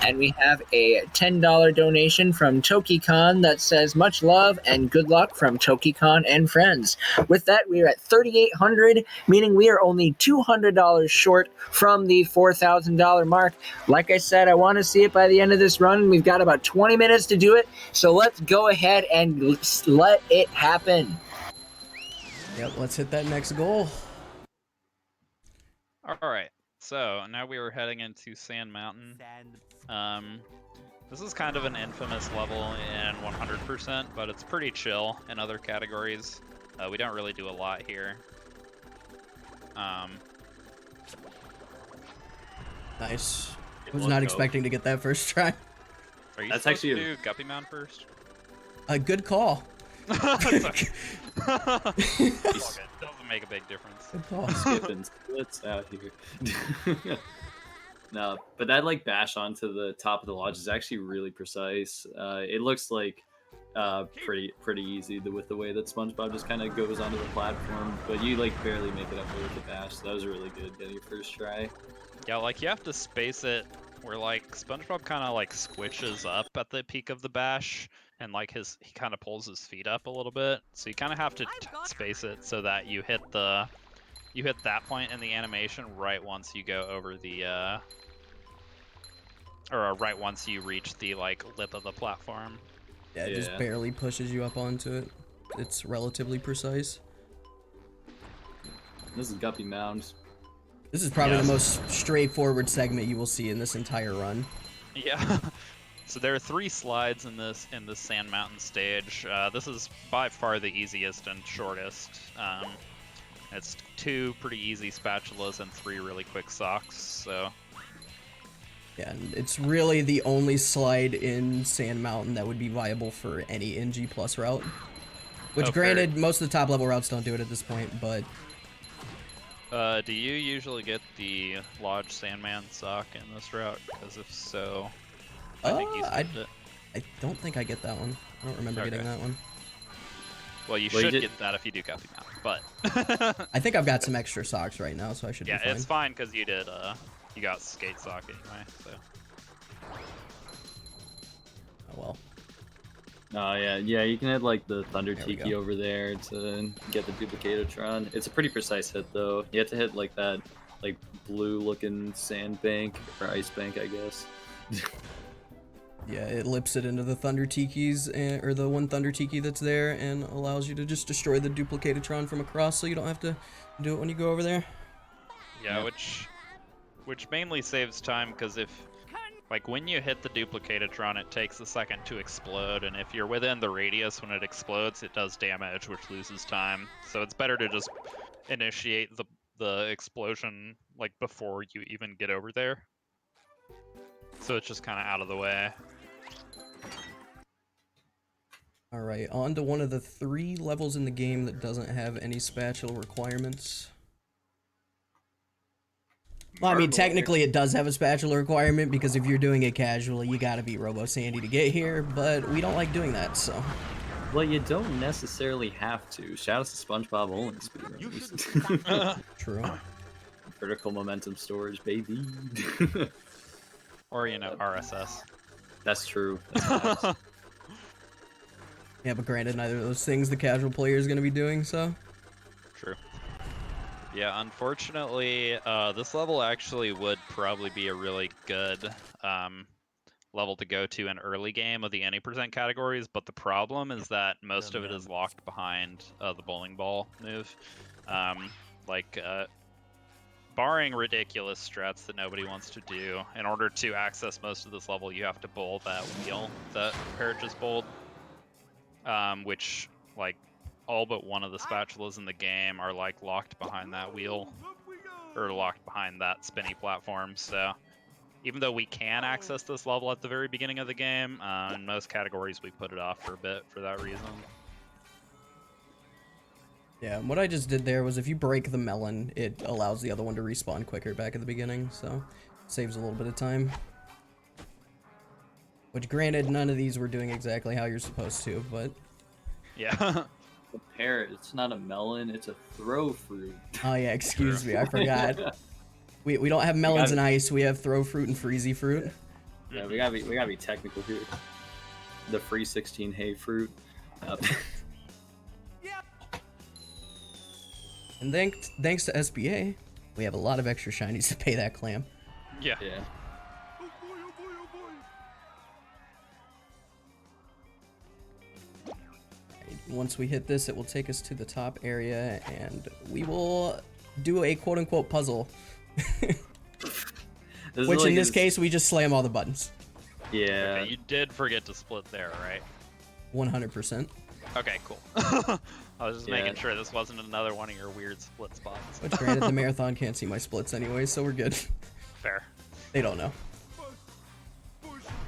Speaker 6: And we have a $10 donation from TokiCon that says much love and good luck from TokiCon and friends. With that, we are at $3,800, meaning we are only $200 short from the $4,000 mark. Like I said, I want to see it by the end of this run. We've got about 20 minutes to do it, so let's go ahead and let it happen.
Speaker 2: Yep, let's hit that next goal.
Speaker 4: Alright, so now we are heading into Sand Mountain. This is kind of an infamous level in 100%, but it's pretty chill in other categories. We don't really do a lot here.
Speaker 2: Nice. I was not expecting to get that first try.
Speaker 4: Are you
Speaker 3: That's
Speaker 4: supposed
Speaker 3: actually
Speaker 4: to do Guppy Mound first?
Speaker 2: A good call.
Speaker 4: It's okay. It's okay. Doesn't make a big difference.
Speaker 2: Good call.
Speaker 3: Skipping splits out here. No, but that like bash onto the top of the lodge is actually really precise. It looks like pretty easy with the way that SpongeBob just kind of goes onto the platform, but you like barely make it up there with the bash. So that was really good getting your first try.
Speaker 4: Yeah, like you have to space it where like SpongeBob kind of like squishes up at the peak of the bash, and like he kind of pulls his feet up a little bit. So you kind of have to space it so that you hit that point in the animation right once you go over the or right once you reach the like lip of the platform.
Speaker 2: Yeah, it just barely pushes you up onto it. It's relatively precise.
Speaker 3: This is Guppy Mound.
Speaker 2: This is probably the most straightforward segment you will see in this entire run.
Speaker 4: Yeah. So there are 3 slides in this Sand Mountain stage. This is by far the easiest and shortest. It's 2 pretty easy spatulas and 3 really quick socks. So
Speaker 2: yeah, and it's really the only slide in Sand Mountain that would be viable for any NG Plus route. Which, granted, most of the top level routes don't do it at this point, but
Speaker 4: do you usually get the Lodge Sandman sock in this route? Because if so, I think you skipped it.
Speaker 2: I don't think I get that one. I don't remember getting that one.
Speaker 4: Well, you should get that if you do Guppy Mound, but
Speaker 2: I think I've got some extra socks right now, so I should be fine.
Speaker 4: Yeah, it's fine because you did. You got skate sock anyway. So.
Speaker 2: Oh well.
Speaker 3: Oh yeah, you can hit like the Thunder Tiki over there to get the Duplicatotron. It's a pretty precise hit though. You have to hit like that, like blue-looking sand bank or ice bank, I guess.
Speaker 2: Yeah, it lips it into the Thunder Tikis, or the one Thunder Tiki that's there, and allows you to just destroy the Duplicatotron from across, so you don't have to do it when you go over there.
Speaker 4: Yeah, which mainly saves time, because like when you hit the Duplicatotron, it takes a second to explode, and if you're within the radius when it explodes, it does damage, which loses time. So it's better to just initiate the explosion like before you even get over there. So it's just kind of out of the way.
Speaker 2: Alright, on to one of the 3 levels in the game that doesn't have any spatula requirements. Well, I mean, technically it does have a spatula requirement, because if you're doing it casually, you gotta beat Robo Sandy to get here, but we don't like doing that, so.
Speaker 3: Well, you don't necessarily have to. Shout out to SpongeBob only speedrunners.
Speaker 2: True.
Speaker 3: Vertical momentum storage, baby.
Speaker 4: Or, you know, RSS.
Speaker 3: That's true. That's nice.
Speaker 2: Yeah, but granted, neither of those things the casual player is gonna be doing, so.
Speaker 4: True. Yeah, unfortunately, this level actually would probably be a really good level to go to in early game of the any percent categories, but the problem is that most of it is locked behind the bowling ball move. Barring ridiculous strats that nobody wants to do, in order to access most of this level, you have to bowl that wheel that Parrot just bowled. which like all but one of the spatulas in the game are like locked behind that wheel, or locked behind that spinny platform. So even though we can access this level at the very beginning of the game, in most categories we put it off for a bit for that reason.
Speaker 2: Yeah, and what I just did there was if you break the melon, it allows the other one to respawn quicker back at the beginning, so saves a little bit of time. Which, granted, none of these were doing exactly how you're supposed to, but...
Speaker 4: Yeah.
Speaker 3: The parrot, it's not a melon, it's a throw fruit.
Speaker 2: Oh yeah, excuse me, I forgot. We don't have melons and ice, we have throw fruit and freezy fruit.
Speaker 3: Yeah, we gotta be technical here. The free 16 hay fruit.
Speaker 2: And thanks to SBA, we have a lot of extra shinies to pay that clam.
Speaker 4: Yeah.
Speaker 3: Yeah.
Speaker 2: Once we hit this, it will take us to the top area, and we will do a quote-unquote puzzle. Which in this case, we just slam all the buttons.
Speaker 3: Yeah.
Speaker 4: Okay, you did forget to split there, right?
Speaker 2: 100%.
Speaker 4: Okay, cool. I was just making sure this wasn't another one of your weird split spots.
Speaker 2: Which, granted, the marathon can't see my splits anyway, so we're good.
Speaker 4: Fair.
Speaker 2: They don't know.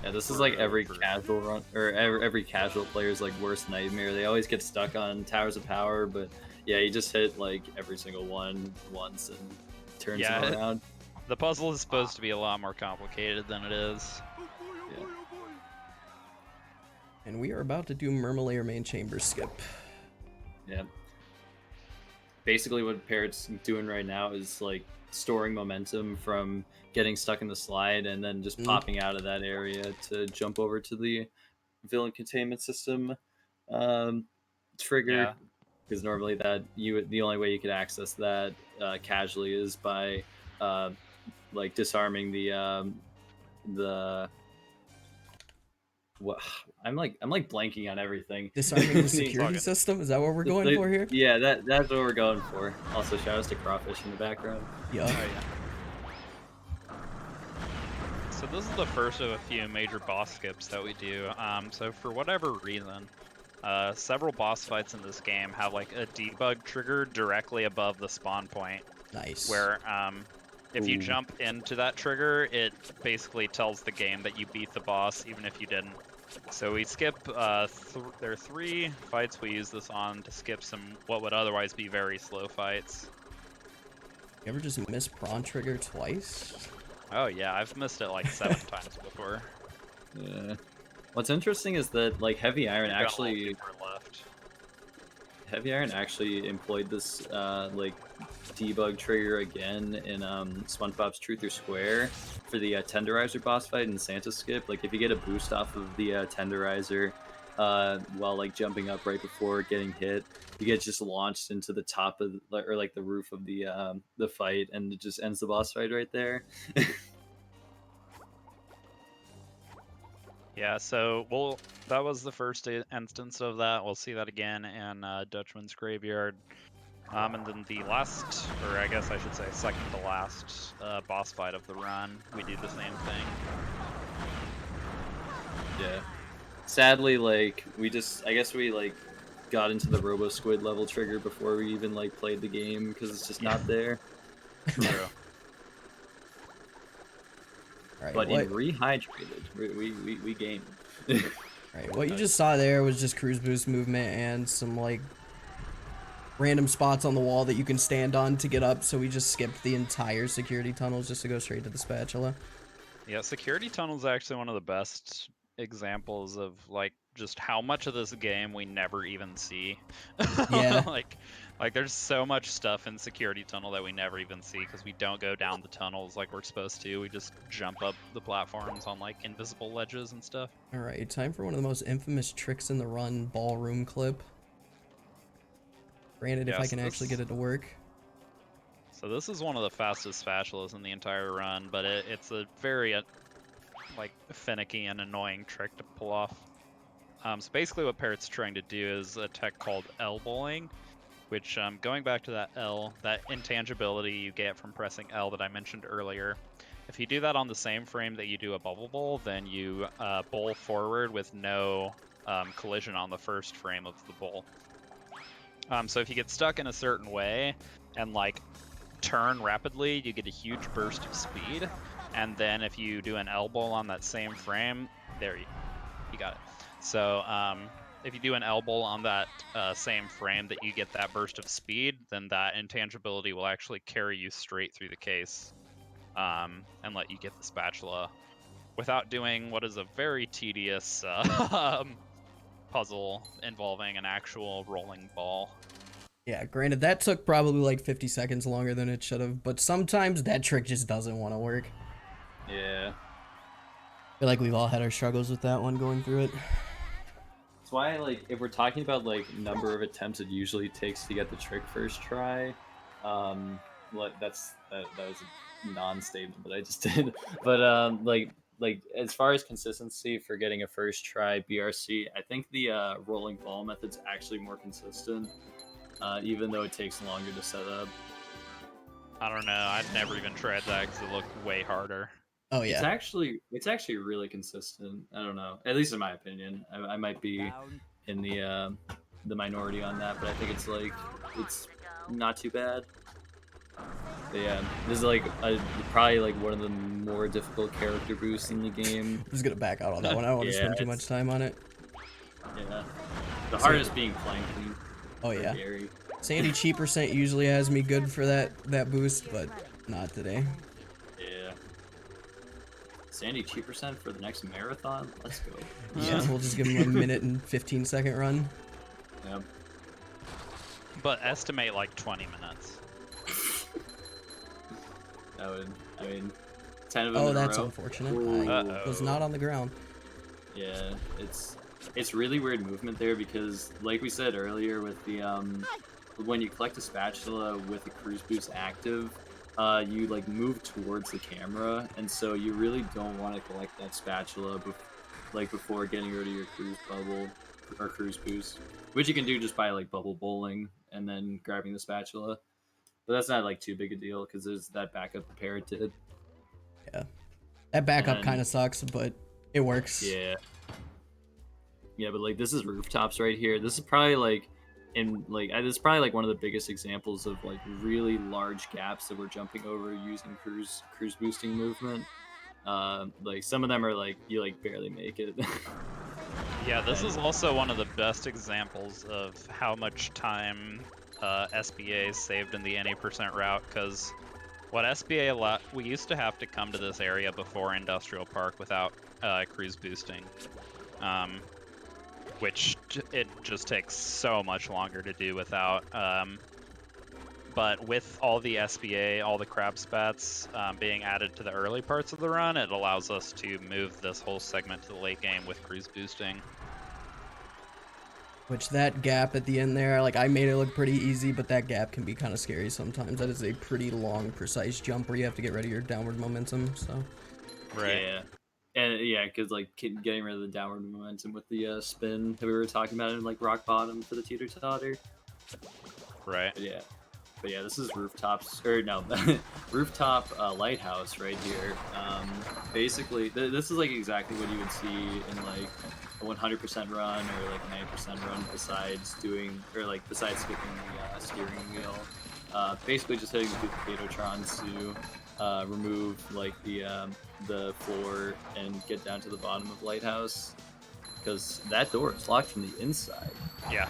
Speaker 3: Yeah, this is like every casual run, or every casual player's like worst nightmare. They always get stuck on Towers of Power, but yeah, you just hit like every single one once and turns them around.
Speaker 4: The puzzle is supposed to be a lot more complicated than it is.
Speaker 3: Yeah.
Speaker 2: And we are about to do Murmalayer main chamber skip.
Speaker 3: Yeah. Basically what Parrot's doing right now is like storing momentum from getting stuck in the slide and then just popping out of that area to jump over to the villain containment system trigger. Because normally the only way you could access that casually is by like disarming the what I'm blanking on everything.
Speaker 2: Disarming the security system? Is that what we're going for here?
Speaker 3: Yeah, that's what we're going for. Also, shout outs to Crawfish in the background.
Speaker 2: Yeah.
Speaker 4: Oh, yeah. So this is the first of a few major boss skips that we do. So for whatever reason, several boss fights in this game have like a debug trigger directly above the spawn point.
Speaker 2: Nice.
Speaker 4: Where if you jump into that trigger, it basically tells the game that you beat the boss even if you didn't. So we skip, there are 3 fights we use this on to skip some what would otherwise be very slow fights.
Speaker 2: You ever just miss prawn trigger twice?
Speaker 3: Oh
Speaker 4: yeah, I've missed it like 7 times before.
Speaker 3: Yeah. What's interesting is that like Heavy Iron actually employed this like debug trigger again in SpongeBob's Truth or Square for the Tenderizer boss fight in Santa Skip. Like if you get a boost off of the Tenderizer while like jumping up right before getting hit, you get just launched into the top of or like the roof of the fight, and it just ends the boss fight right there.
Speaker 4: Yeah, so that was the first instance of that. We'll see that again in Dutchman's Graveyard. And then the last, or I guess I should say second to last boss fight of the run, we do the same thing.
Speaker 3: Yeah. Sadly, like, I guess we, like, got into the Robo Squid level trigger before we even, like, played the game, because it's just not there.
Speaker 4: True.
Speaker 2: Right,
Speaker 3: but in Rehydrated, we gained.
Speaker 2: Right, what you just saw there was just cruise boost movement and some, like, random spots on the wall that you can stand on to get up, so we just skipped the entire security tunnels just to go straight to the spatula.
Speaker 4: Yeah, security tunnel is actually one of the best examples of like just how much of this game we never even see.
Speaker 2: Yeah.
Speaker 4: like there's so much stuff in security tunnel that we never even see because we don't go down the tunnels like we're supposed to. We just jump up the platforms on like invisible ledges and stuff.
Speaker 2: Alright, time for one of the most infamous tricks in the run ballroom clip. Granted, if I can actually get it to work.
Speaker 4: So this is one of the fastest spatulas in the entire run, but it's a very like finicky and annoying trick to pull off. So basically what Parrot's trying to do is a tech called L-bowling, which going back to that L, that intangibility you get from pressing L that I mentioned earlier. If you do that on the same frame that you do a bubble bowl, then you bowl forward with no collision on the first frame of the bowl. So if you get stuck in a certain way and like turn rapidly, you get a huge burst of speed. And then if you do an elbow on that same frame, there you got it. So if you do an elbow on that same frame that you get that burst of speed, then that intangibility will actually carry you straight through the case and let you get the spatula without doing what is a very tedious puzzle involving an actual rolling ball.
Speaker 2: Yeah, granted, that took probably like 50 seconds longer than it should have, but sometimes that trick just doesn't want to work.
Speaker 3: Yeah.
Speaker 2: I feel like we've all had our struggles with that one going through it.
Speaker 3: That's why, like, if we're talking about like number of attempts it usually takes to get the trick first try, that was a non-statement that I just did. But like as far as consistency for getting a first try BRC, I think the rolling ball method's actually more consistent, even though it takes longer to set up.
Speaker 4: I don't know. I've never even tried that because it looked way harder.
Speaker 2: Oh yeah.
Speaker 3: It's actually really consistent. I don't know, at least in my opinion. I might be in the minority on that, but I think it's not too bad. But yeah, this is like probably like one of the more difficult character boosts in the game.
Speaker 2: I'm just gonna back out on that one. I don't want to spend too much time on it.
Speaker 3: Yeah, the hardest being Plankton.
Speaker 2: Oh yeah.
Speaker 3: Gary.
Speaker 2: Sandy cheap percent usually has me good for that boost, but not today.
Speaker 3: Yeah. Sandy cheap percent for the next marathon. Let's go.
Speaker 2: Yeah, we'll just give him a minute and 15-second run.
Speaker 3: Yep.
Speaker 4: But estimate like 20 minutes.
Speaker 3: That would, I mean, 10 of them
Speaker 2: Oh,
Speaker 3: in a
Speaker 2: that's
Speaker 3: row.
Speaker 2: unfortunate.
Speaker 3: Ooh.
Speaker 2: I was not on the ground.
Speaker 3: Yeah, it's really weird movement there because, like we said earlier, with the when you collect a spatula with a cruise boost active, you like move towards the camera, and so you really don't want to collect that spatula before getting rid of your cruise bubble or cruise boost, which you can do just by like bubble bowling and then grabbing the spatula. But that's not like too big a deal because there's that backup the parrot did.
Speaker 2: Yeah. That backup
Speaker 3: And-
Speaker 2: kind of sucks, but it works.
Speaker 3: Yeah. Yeah, but like this is rooftops right here. This is probably like this is probably like one of the biggest examples of like really large gaps that we're jumping over using cruise boosting movement. Like some of them are like you like barely make it.
Speaker 4: Yeah, this is also one of the best examples of how much time SBA saved in the NA% route, because what SBA we used to have to come to this area before Industrial Park without cruise boosting, which it just takes so much longer to do without. But with all the SBA, all the crab spats being added to the early parts of the run, it allows us to move this whole segment to the late game with cruise boosting.
Speaker 2: Which that gap at the end there, like I made it look pretty easy, but that gap can be kind of scary sometimes. That is a pretty long, precise jump where you have to get rid of your downward momentum, so.
Speaker 4: Right.
Speaker 3: Yeah. And yeah, because like getting rid of the downward momentum with the spin that we were talking about in like rock bottom for the teeter totter.
Speaker 4: Right.
Speaker 3: But yeah, this is rooftops, or no, rooftop lighthouse right here. Basically, this is like exactly what you would see in like a 100% run or like a 90% run besides skipping the steering wheel. Basically just hitting the duplicatotrons to remove like the floor and get down to the bottom of lighthouse, because that door is locked from the inside.
Speaker 4: Yeah.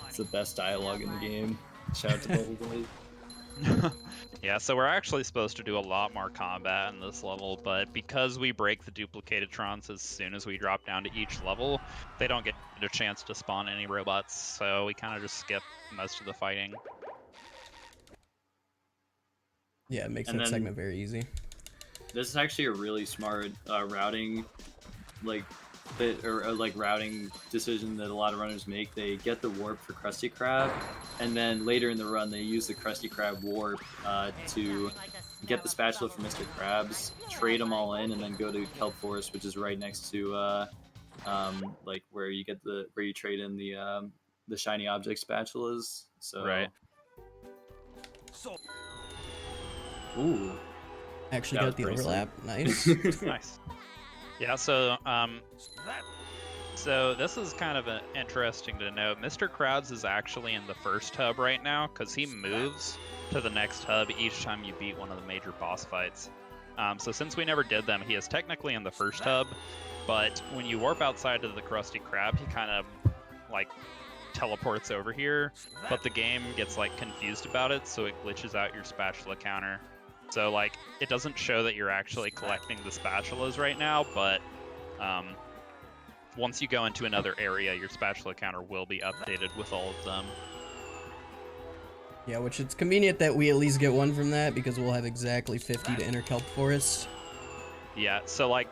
Speaker 3: It's the best dialogue in the game. Shout out to Bubble Boy.
Speaker 4: Yeah, so we're actually supposed to do a lot more combat in this level, but because we break the duplicated-trons as soon as we drop down to each level, they don't get a chance to spawn any robots, so we kind of just skip most of the fighting.
Speaker 2: Yeah, it makes
Speaker 3: And
Speaker 2: that
Speaker 3: then-
Speaker 2: segment very easy.
Speaker 3: This is actually a really smart routing, routing decision that a lot of runners make. They get the warp for Krusty Krab, and then later in the run they use the Krusty Krab warp to get the spatula for Mr. Krabs, trade them all in, and then go to Kelp Forest, which is right next to where you trade in the shiny object spatulas. So
Speaker 4: Right.
Speaker 3: Ooh.
Speaker 2: Actually
Speaker 3: That
Speaker 2: got
Speaker 3: was
Speaker 2: the
Speaker 3: pretty
Speaker 2: overlap. Nice.
Speaker 4: Nice. Yeah, so this is kind of interesting to note. Mr. Krabs is actually in the first hub right now because he moves to the next hub each time you beat one of the major boss fights. So since we never did them, he is technically in the first hub, but when you warp outside of the Krusty Krab, he kind of like teleports over here, but the game gets like confused about it, so it glitches out your spatula counter. So like it doesn't show that you're actually collecting the spatulas right now, but once you go into another area, your spatula counter will be updated with all of them.
Speaker 2: Yeah, which it's convenient that we at least get one from that because we'll have exactly 50 to enter Kelp Forest.
Speaker 4: Yeah, so like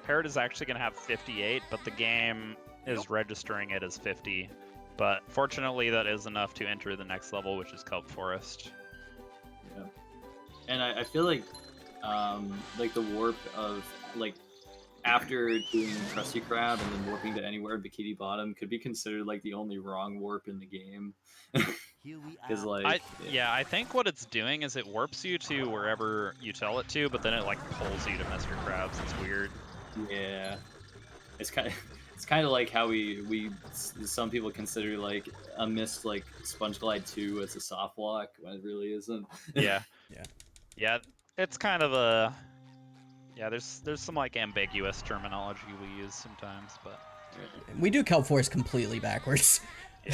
Speaker 4: Parrot is actually going to have 58, but the game is registering it as 50. But fortunately, that is enough to enter the next level, which is Kelp Forest.
Speaker 3: Yeah. And I feel like the warp of like after doing Krusty Krab and then warping to anywhere in Bikini Bottom could be considered like the only wrong warp in the game. Because like
Speaker 4: I think what it's doing is it warps you to wherever you tell it to, but then it like pulls you to Mr. Krabs. It's weird.
Speaker 3: Yeah, it's kind of like how we some people consider like a missed like Sponge Glide 2 as a soft walk when it really isn't.
Speaker 4: Yeah.
Speaker 2: Yeah.
Speaker 4: Yeah, it's kind of a there's some like ambiguous terminology we use sometimes, but
Speaker 2: We do Kelp Forest completely backwards.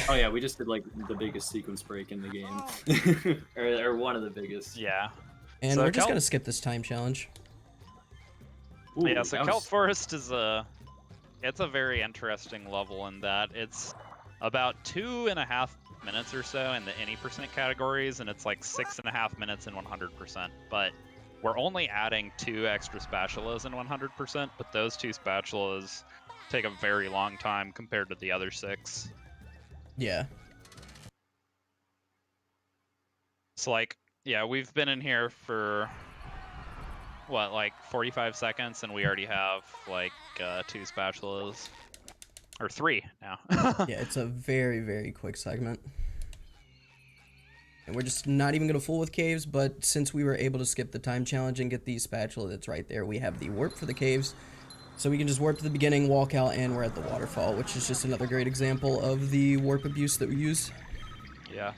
Speaker 3: Oh yeah, we just did like the biggest sequence break in the game, or one of the biggest.
Speaker 4: yeah.
Speaker 2: And
Speaker 4: So
Speaker 2: we're just
Speaker 4: Kelp-
Speaker 2: gonna skip this time challenge.
Speaker 3: Ooh,
Speaker 4: Yeah, so
Speaker 3: that
Speaker 4: Kelp
Speaker 3: was-
Speaker 4: Forest is it's a very interesting level in that it's about 2.5 minutes or so in the any percent categories, and it's like 6.5 minutes in 100%. But we're only adding 2 extra spatulas in 100%, but those 2 spatulas take a very long time compared to the other 6.
Speaker 2: Yeah.
Speaker 4: So like, yeah, we've been in here for what, like 45 seconds, and we already have like 2 spatulas, or 3 now.
Speaker 2: Yeah, it's a very, very quick segment. And we're just not even gonna fool with caves, but since we were able to skip the time challenge and get the spatula that's right there, we have the warp for the caves. So we can just warp to the beginning, walk out, and we're at the waterfall, which is just another great example of the warp abuse that we use.
Speaker 4: Yeah.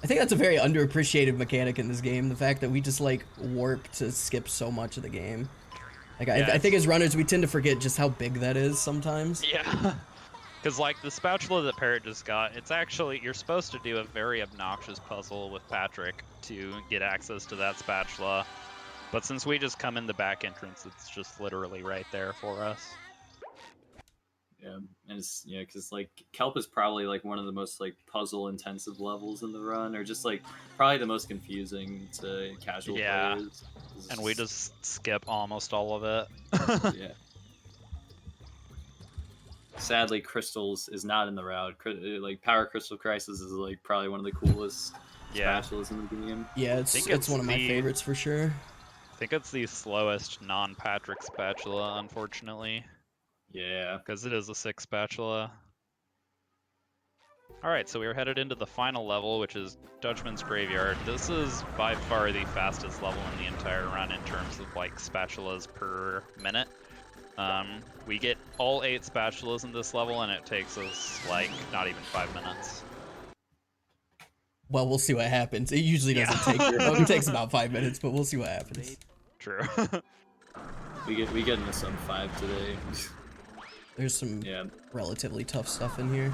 Speaker 2: I think that's a very underappreciated mechanic in this game, the fact that we just like warp to skip so much of the game. Like I think as runners we tend to forget just how big that is sometimes.
Speaker 4: Yeah. Because like the spatula that Parrot just got, it's actually, you're supposed to do a very obnoxious puzzle with Patrick to get access to that spatula. But since we just come in the back entrance, it's just literally right there for us.
Speaker 3: Yeah, and it's because like Kelp is probably like one of the most like puzzle intensive levels in the run, or just like probably the most confusing to casual players.
Speaker 4: And we just skip almost all of it.
Speaker 3: Yeah. Sadly, Crystals is not in the route. Like Power Crystal Crisis is like probably one of the coolest spatulas in the game.
Speaker 2: Yeah,
Speaker 4: think
Speaker 2: it's one of my
Speaker 4: the-
Speaker 2: favorites for sure.
Speaker 4: I think it's the slowest non-Patrick spatula, unfortunately,
Speaker 3: Yeah.
Speaker 4: because it is a 6 spatula. Alright, so we're headed into the final level, which is Dutchman's Graveyard. This is by far the fastest level in the entire run in terms of like spatulas per minute. We get all 8 spatulas in this level, and it takes us like not even 5 minutes.
Speaker 2: Well, we'll see what happens. It usually doesn't take. Well, it takes about 5 minutes, but we'll see what happens.
Speaker 4: True.
Speaker 3: We get into sub 5 today.
Speaker 2: There's some
Speaker 3: Yeah.
Speaker 2: relatively tough stuff in here.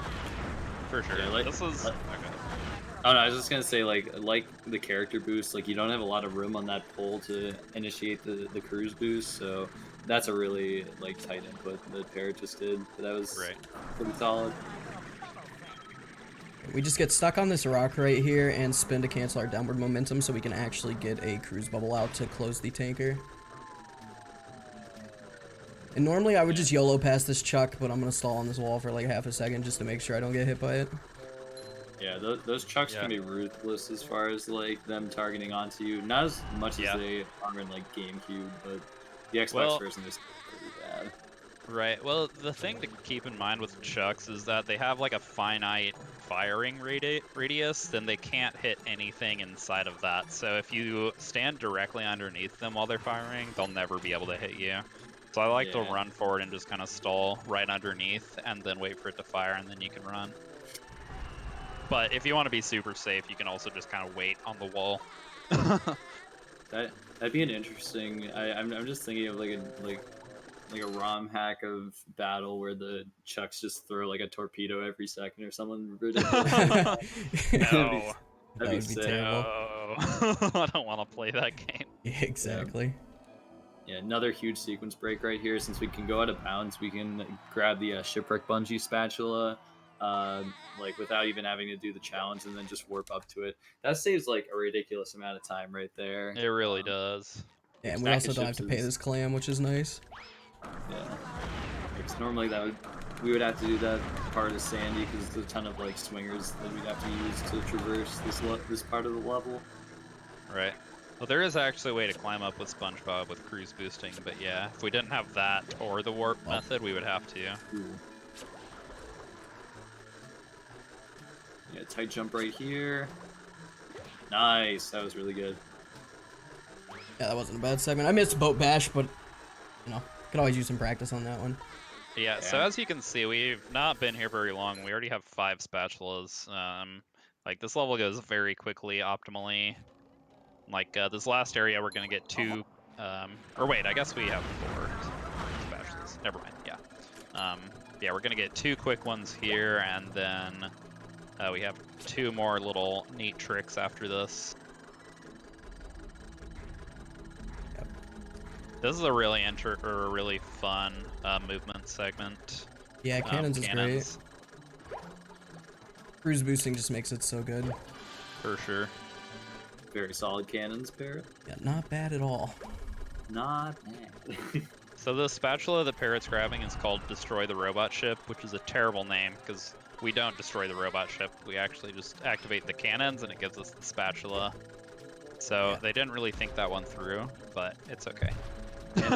Speaker 4: For sure.
Speaker 3: Yeah, like-
Speaker 4: This is
Speaker 3: like-
Speaker 4: okay.
Speaker 3: Oh no, I was just gonna say like the character boost, like you don't have a lot of room on that pole to initiate the cruise boost, so that's a really like tight input that Parrot just did. But that was
Speaker 4: Right.
Speaker 3: pretty solid.
Speaker 2: We just get stuck on this rock right here and spin to cancel our downward momentum so we can actually get a cruise bubble out to close the tanker. And normally I would just YOLO past this chuck, but I'm gonna stall on this wall for like half a second just to make sure I don't get hit by it.
Speaker 3: Yeah, those chucks
Speaker 4: Yeah.
Speaker 3: can be ruthless as far as like them targeting onto you. Not as much
Speaker 4: Yeah.
Speaker 3: as they are in like GameCube, but the Xbox
Speaker 4: Well-
Speaker 3: version is pretty bad.
Speaker 4: Right. Well, the thing to keep in mind with chucks is that they have like a finite firing radius, then they can't hit anything inside of that. So if you stand directly underneath them while they're firing, they'll never be able to hit you. So I like to
Speaker 3: Yeah.
Speaker 4: run forward and just kind of stall right underneath and then wait for it to fire and then you can run. But if you want to be super safe, you can also just kind of wait on the wall.
Speaker 3: That'd be an interesting. I'm just thinking of like a ROM hack of battle where the Chucks just throw like a torpedo every second or something ridiculous.
Speaker 4: No.
Speaker 2: That would be
Speaker 3: sick.
Speaker 2: terrible.
Speaker 4: No. I don't want to play that game.
Speaker 2: Yeah, exactly.
Speaker 3: Yeah, another huge sequence break right here. Since we can go out of bounds, we can grab the shipwreck bungee spatula, like without even having to do the challenge, and then just warp up to it. That saves like a ridiculous amount of time right there.
Speaker 4: It really does.
Speaker 2: Yeah, and we
Speaker 3: Stack
Speaker 2: also
Speaker 3: of
Speaker 2: don't have to
Speaker 3: ships
Speaker 2: pay
Speaker 3: is-
Speaker 2: this clam, which is nice.
Speaker 3: Yeah, because normally we would have to do that part of Sandy because there's a ton of like swingers that we'd have to use to traverse this part of the level.
Speaker 4: Right. Well, there is actually a way to climb up with SpongeBob with cruise boosting, but yeah, if we didn't have that or the warp method, we would have to.
Speaker 3: Ooh. Yeah, tight jump right here. Nice, that was really good.
Speaker 2: Yeah, that wasn't a bad segment. I missed boat bash, but you know, could always use some practice on that one.
Speaker 4: Yeah, so as you can see, we've not been here very long. We already have 5 spatulas. Like, this level goes very quickly, optimally. Like, this last area, we're going to get 2... or wait, I guess we have 4 spatulas. Never mind, yeah. Yeah, we're going to get 2 quick ones here, and then we have 2 more little neat tricks after this. This is a really really fun movement segment.
Speaker 2: Yeah, cannons is great. Cruise boosting just makes it so good.
Speaker 4: For sure.
Speaker 3: Very solid cannons, Parrot.
Speaker 2: Yeah, not bad at all.
Speaker 3: Not bad.
Speaker 4: So the spatula that Parrot's grabbing is called Destroy the Robot Ship, which is a terrible name because we don't destroy the robot ship. We actually just activate the cannons and it gives us the spatula. So they didn't really think that one through, but it's okay.
Speaker 3: and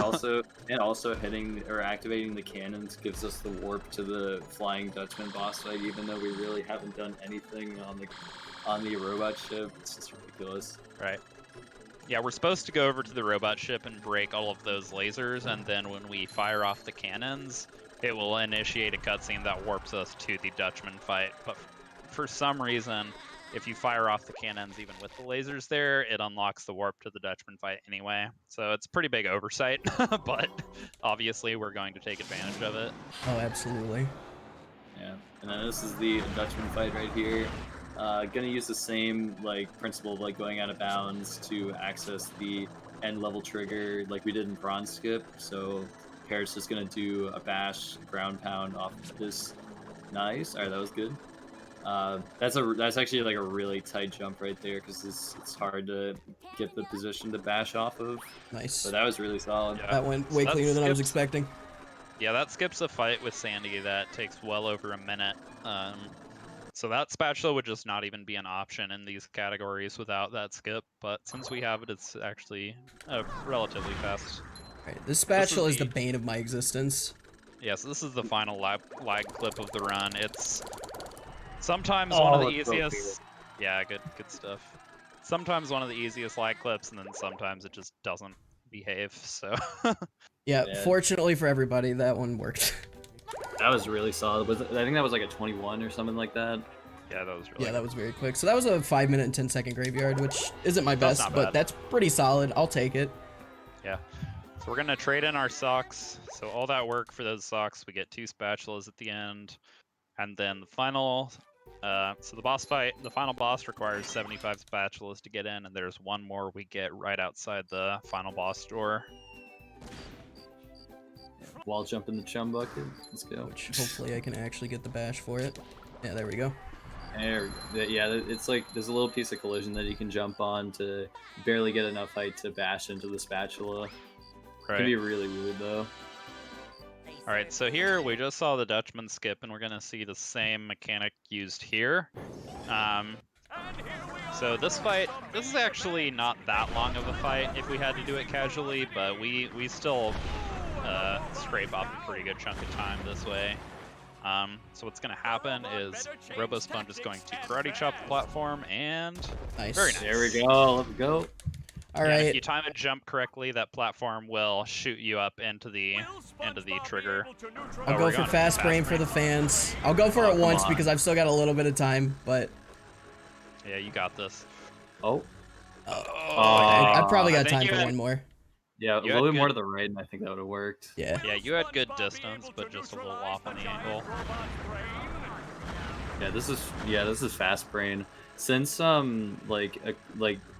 Speaker 3: also hitting or activating the cannons gives us the warp to the Flying Dutchman boss fight, even though we really haven't done anything on the robot ship. It's just ridiculous.
Speaker 4: Right. Yeah, we're supposed to go over to the robot ship and break all of those lasers, and then when we fire off the cannons, it will initiate a cutscene that warps us to the Dutchman fight. But for some reason, if you fire off the cannons even with the lasers there, it unlocks the warp to the Dutchman fight anyway. So it's a pretty big oversight, but obviously we're going to take advantage of it.
Speaker 2: Oh, absolutely.
Speaker 3: Yeah, and then this is the Dutchman fight right here. Gonna use the same like principle of like going out of bounds to access the end level trigger like we did in Bronze Skip. So Parrot's just gonna do a bash ground pound off of this. Nice. All right, that was good. That's actually like a really tight jump right there because it's hard to get the position to bash off of.
Speaker 2: Nice.
Speaker 3: But that was really solid.
Speaker 4: Yeah.
Speaker 2: That went way
Speaker 4: So that
Speaker 2: cleaner than I was
Speaker 4: skips-
Speaker 2: expecting.
Speaker 4: Yeah, that skips a fight with Sandy that takes well over a minute. So that spatula would just not even be an option in these categories without that skip, but since we have it, it's actually relatively fast.
Speaker 2: Right, this spatula is the
Speaker 4: the-
Speaker 2: bane of my existence.
Speaker 4: Yeah, so this is the final lag clip of the run. It's sometimes one of the
Speaker 3: it's so
Speaker 4: easiest. Yeah, good stuff. Sometimes one of the easiest lag clips, and then sometimes it just doesn't behave. So
Speaker 2: Yeah,
Speaker 3: Yeah.
Speaker 2: fortunately for everybody, that one worked.
Speaker 3: That was really solid. I think that was like a 21 or something like that.
Speaker 4: yeah, that was really.
Speaker 2: Yeah, that was very quick. So that was a 5-minute and 10-second graveyard, which isn't my
Speaker 4: That's
Speaker 2: best,
Speaker 4: not
Speaker 2: but
Speaker 4: bad.
Speaker 2: that's pretty solid. I'll take it.
Speaker 4: Yeah. So we're gonna trade in our socks. So all that work for those socks, we get 2 spatulas at the end, and then the final. So the boss fight, the final boss requires 75 spatulas to get in, and there's one more we get right outside the final boss door.
Speaker 3: Wall jump in the chum bucket. Let's go.
Speaker 2: Which hopefully I can actually get the bash for it. Yeah, there we go.
Speaker 3: There we go. Yeah, it's like there's a little piece of collision that you can jump on to barely get enough height to bash into the spatula. It can be really weird though.
Speaker 4: All right, so here we just saw the Dutchman skip, and we're gonna see the same mechanic used here. So this fight, this is actually not that long of a fight if we had to do it casually, but we still scrape up a pretty good chunk of time this way. So what's gonna happen is RoboSponge is going to karate chop the platform, and
Speaker 2: Nice.
Speaker 4: very nice.
Speaker 3: There we go. Let's go.
Speaker 2: All
Speaker 4: Yeah,
Speaker 2: right.
Speaker 4: if you time a jump correctly, that platform will shoot you up into the trigger.
Speaker 2: I'll
Speaker 4: Oh,
Speaker 2: go
Speaker 4: we're
Speaker 2: for
Speaker 4: going
Speaker 2: fast brain for the fans. I'll go for
Speaker 3: Oh,
Speaker 2: it
Speaker 3: come
Speaker 2: once
Speaker 3: on.
Speaker 2: because I've still got a little bit of time, but
Speaker 4: Yeah, you got this.
Speaker 3: Oh.
Speaker 2: I probably got
Speaker 4: I think
Speaker 2: time
Speaker 4: you
Speaker 2: for
Speaker 4: had-
Speaker 2: one more.
Speaker 3: Yeah, a
Speaker 4: You
Speaker 3: little
Speaker 4: had
Speaker 3: bit more
Speaker 4: good-
Speaker 3: to the right, and I think that would have worked.
Speaker 2: Yeah.
Speaker 4: Yeah, you had good distance, but just a little off on the angle.
Speaker 3: Yeah, this is fast brain. Since like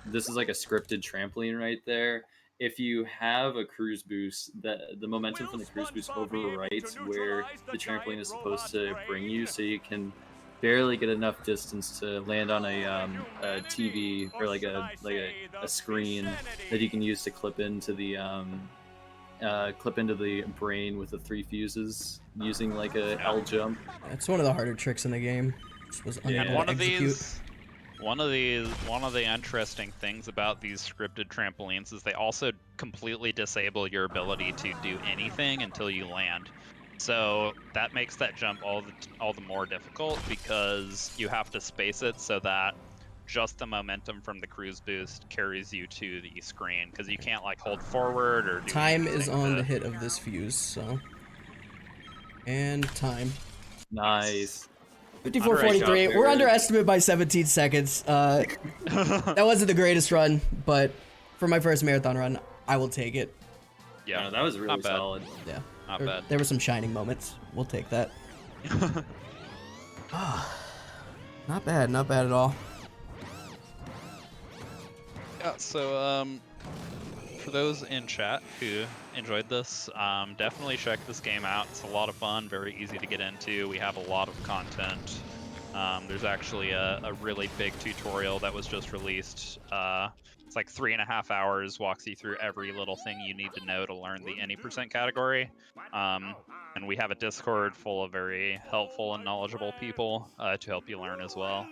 Speaker 3: this is like a scripted trampoline right there. If you have a cruise boost, the momentum from the cruise boost overwrites where the trampoline is supposed to bring you, so you can barely get enough distance to land on a TV or like a screen that you can use to clip into the brain with the 3 fuses using like a L jump.
Speaker 2: It's one of the harder tricks in the game. Just was unable
Speaker 3: Yeah.
Speaker 4: And
Speaker 2: to
Speaker 4: one of
Speaker 2: execute.
Speaker 4: the interesting things about these scripted trampolines is they also completely disable your ability to do anything until you land. So that makes that jump all the more difficult because you have to space it so that just the momentum from the cruise boost carries you to the screen, because you can't like hold forward or do
Speaker 2: Time is
Speaker 4: anything
Speaker 2: on
Speaker 4: to-
Speaker 2: the hit of this fuse, so. And time.
Speaker 3: Nice.
Speaker 2: 54:43.
Speaker 3: Great
Speaker 2: We're
Speaker 3: job,
Speaker 2: underestimated by 17 seconds. That wasn't the greatest run, but for my first marathon run, I will take it.
Speaker 4: Yeah,
Speaker 3: No, that was really
Speaker 4: not bad.
Speaker 3: solid.
Speaker 2: Yeah.
Speaker 4: Not
Speaker 2: There,
Speaker 4: bad.
Speaker 2: there were some shining moments. We'll take that. Not bad, not bad at all.
Speaker 4: Yeah, so for those in chat who enjoyed this, definitely check this game out. It's a lot of fun, very easy to get into. We have a lot of content. There's actually a really big tutorial that was just released. It's like 3.5 hours, walks you through every little thing you need to know to learn the any percent category. And we have a Discord full of very helpful and knowledgeable people to help you learn as well.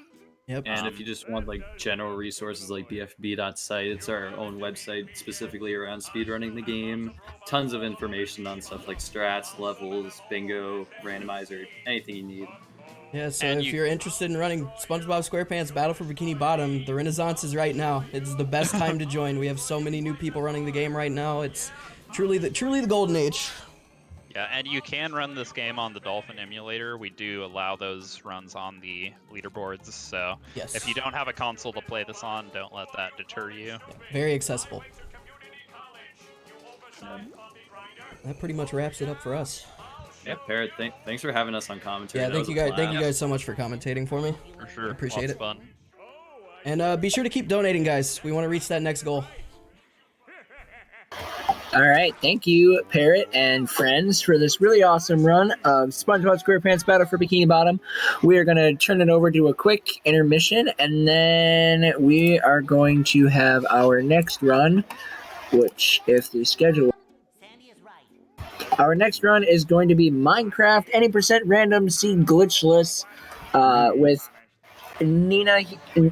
Speaker 2: Yep.
Speaker 3: And if you just want like general resources like bfb.site, it's our own website specifically around speedrunning the game. Tons of information on stuff like strats, levels, bingo, randomizer, anything you need.
Speaker 2: Yeah, so
Speaker 4: And
Speaker 2: if
Speaker 4: you-
Speaker 2: you're interested in running SpongeBob SquarePants Battle for Bikini Bottom, the renaissance is right now. It's the best time to join. We have so many new people running the game right now. It's truly the golden age.
Speaker 4: Yeah, and you can run this game on the Dolphin emulator. We do allow those runs on the leaderboards, so
Speaker 2: Yes.
Speaker 4: if you don't have a console to play this on, don't let that deter you.
Speaker 2: Very accessible. That pretty much wraps it up for us.
Speaker 3: Yeah, Parrot, thanks for having us on commentary.
Speaker 2: Yeah,
Speaker 3: That
Speaker 2: thank
Speaker 3: was
Speaker 2: you
Speaker 3: a
Speaker 2: guys. Thank you
Speaker 3: blast.
Speaker 2: guys so much for commentating for me.
Speaker 4: For sure.
Speaker 2: Appreciate
Speaker 4: Lots
Speaker 2: it.
Speaker 4: of fun.
Speaker 2: And be sure to keep donating, guys. We want to reach that next goal.
Speaker 6: All right, thank you, Parrot and friends, for this really awesome run of SpongeBob SquarePants Battle for Bikini Bottom. We are going to turn it over to a quick intermission, and then we are going to have our next run, which, if the schedule...
Speaker 5: Sandy is right.
Speaker 6: Our next run is going to be Minecraft, any percent random, C glitchless, with Nina, and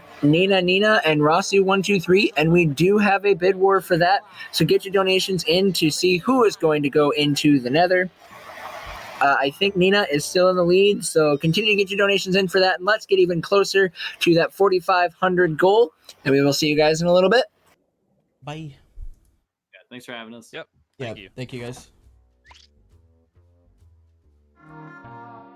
Speaker 6: Rossi123, and we do have a bid war for that. So get your donations in to see who is going to go into the Nether. I think Nina is still in the lead, so continue to get your donations in for that, and let's get even closer to that 4,500 goal. And we will see you guys in a little bit.
Speaker 2: Bye.
Speaker 3: Yeah, thanks for having us.
Speaker 4: Yep.
Speaker 2: Yeah,
Speaker 4: Thank you.
Speaker 2: thank you guys.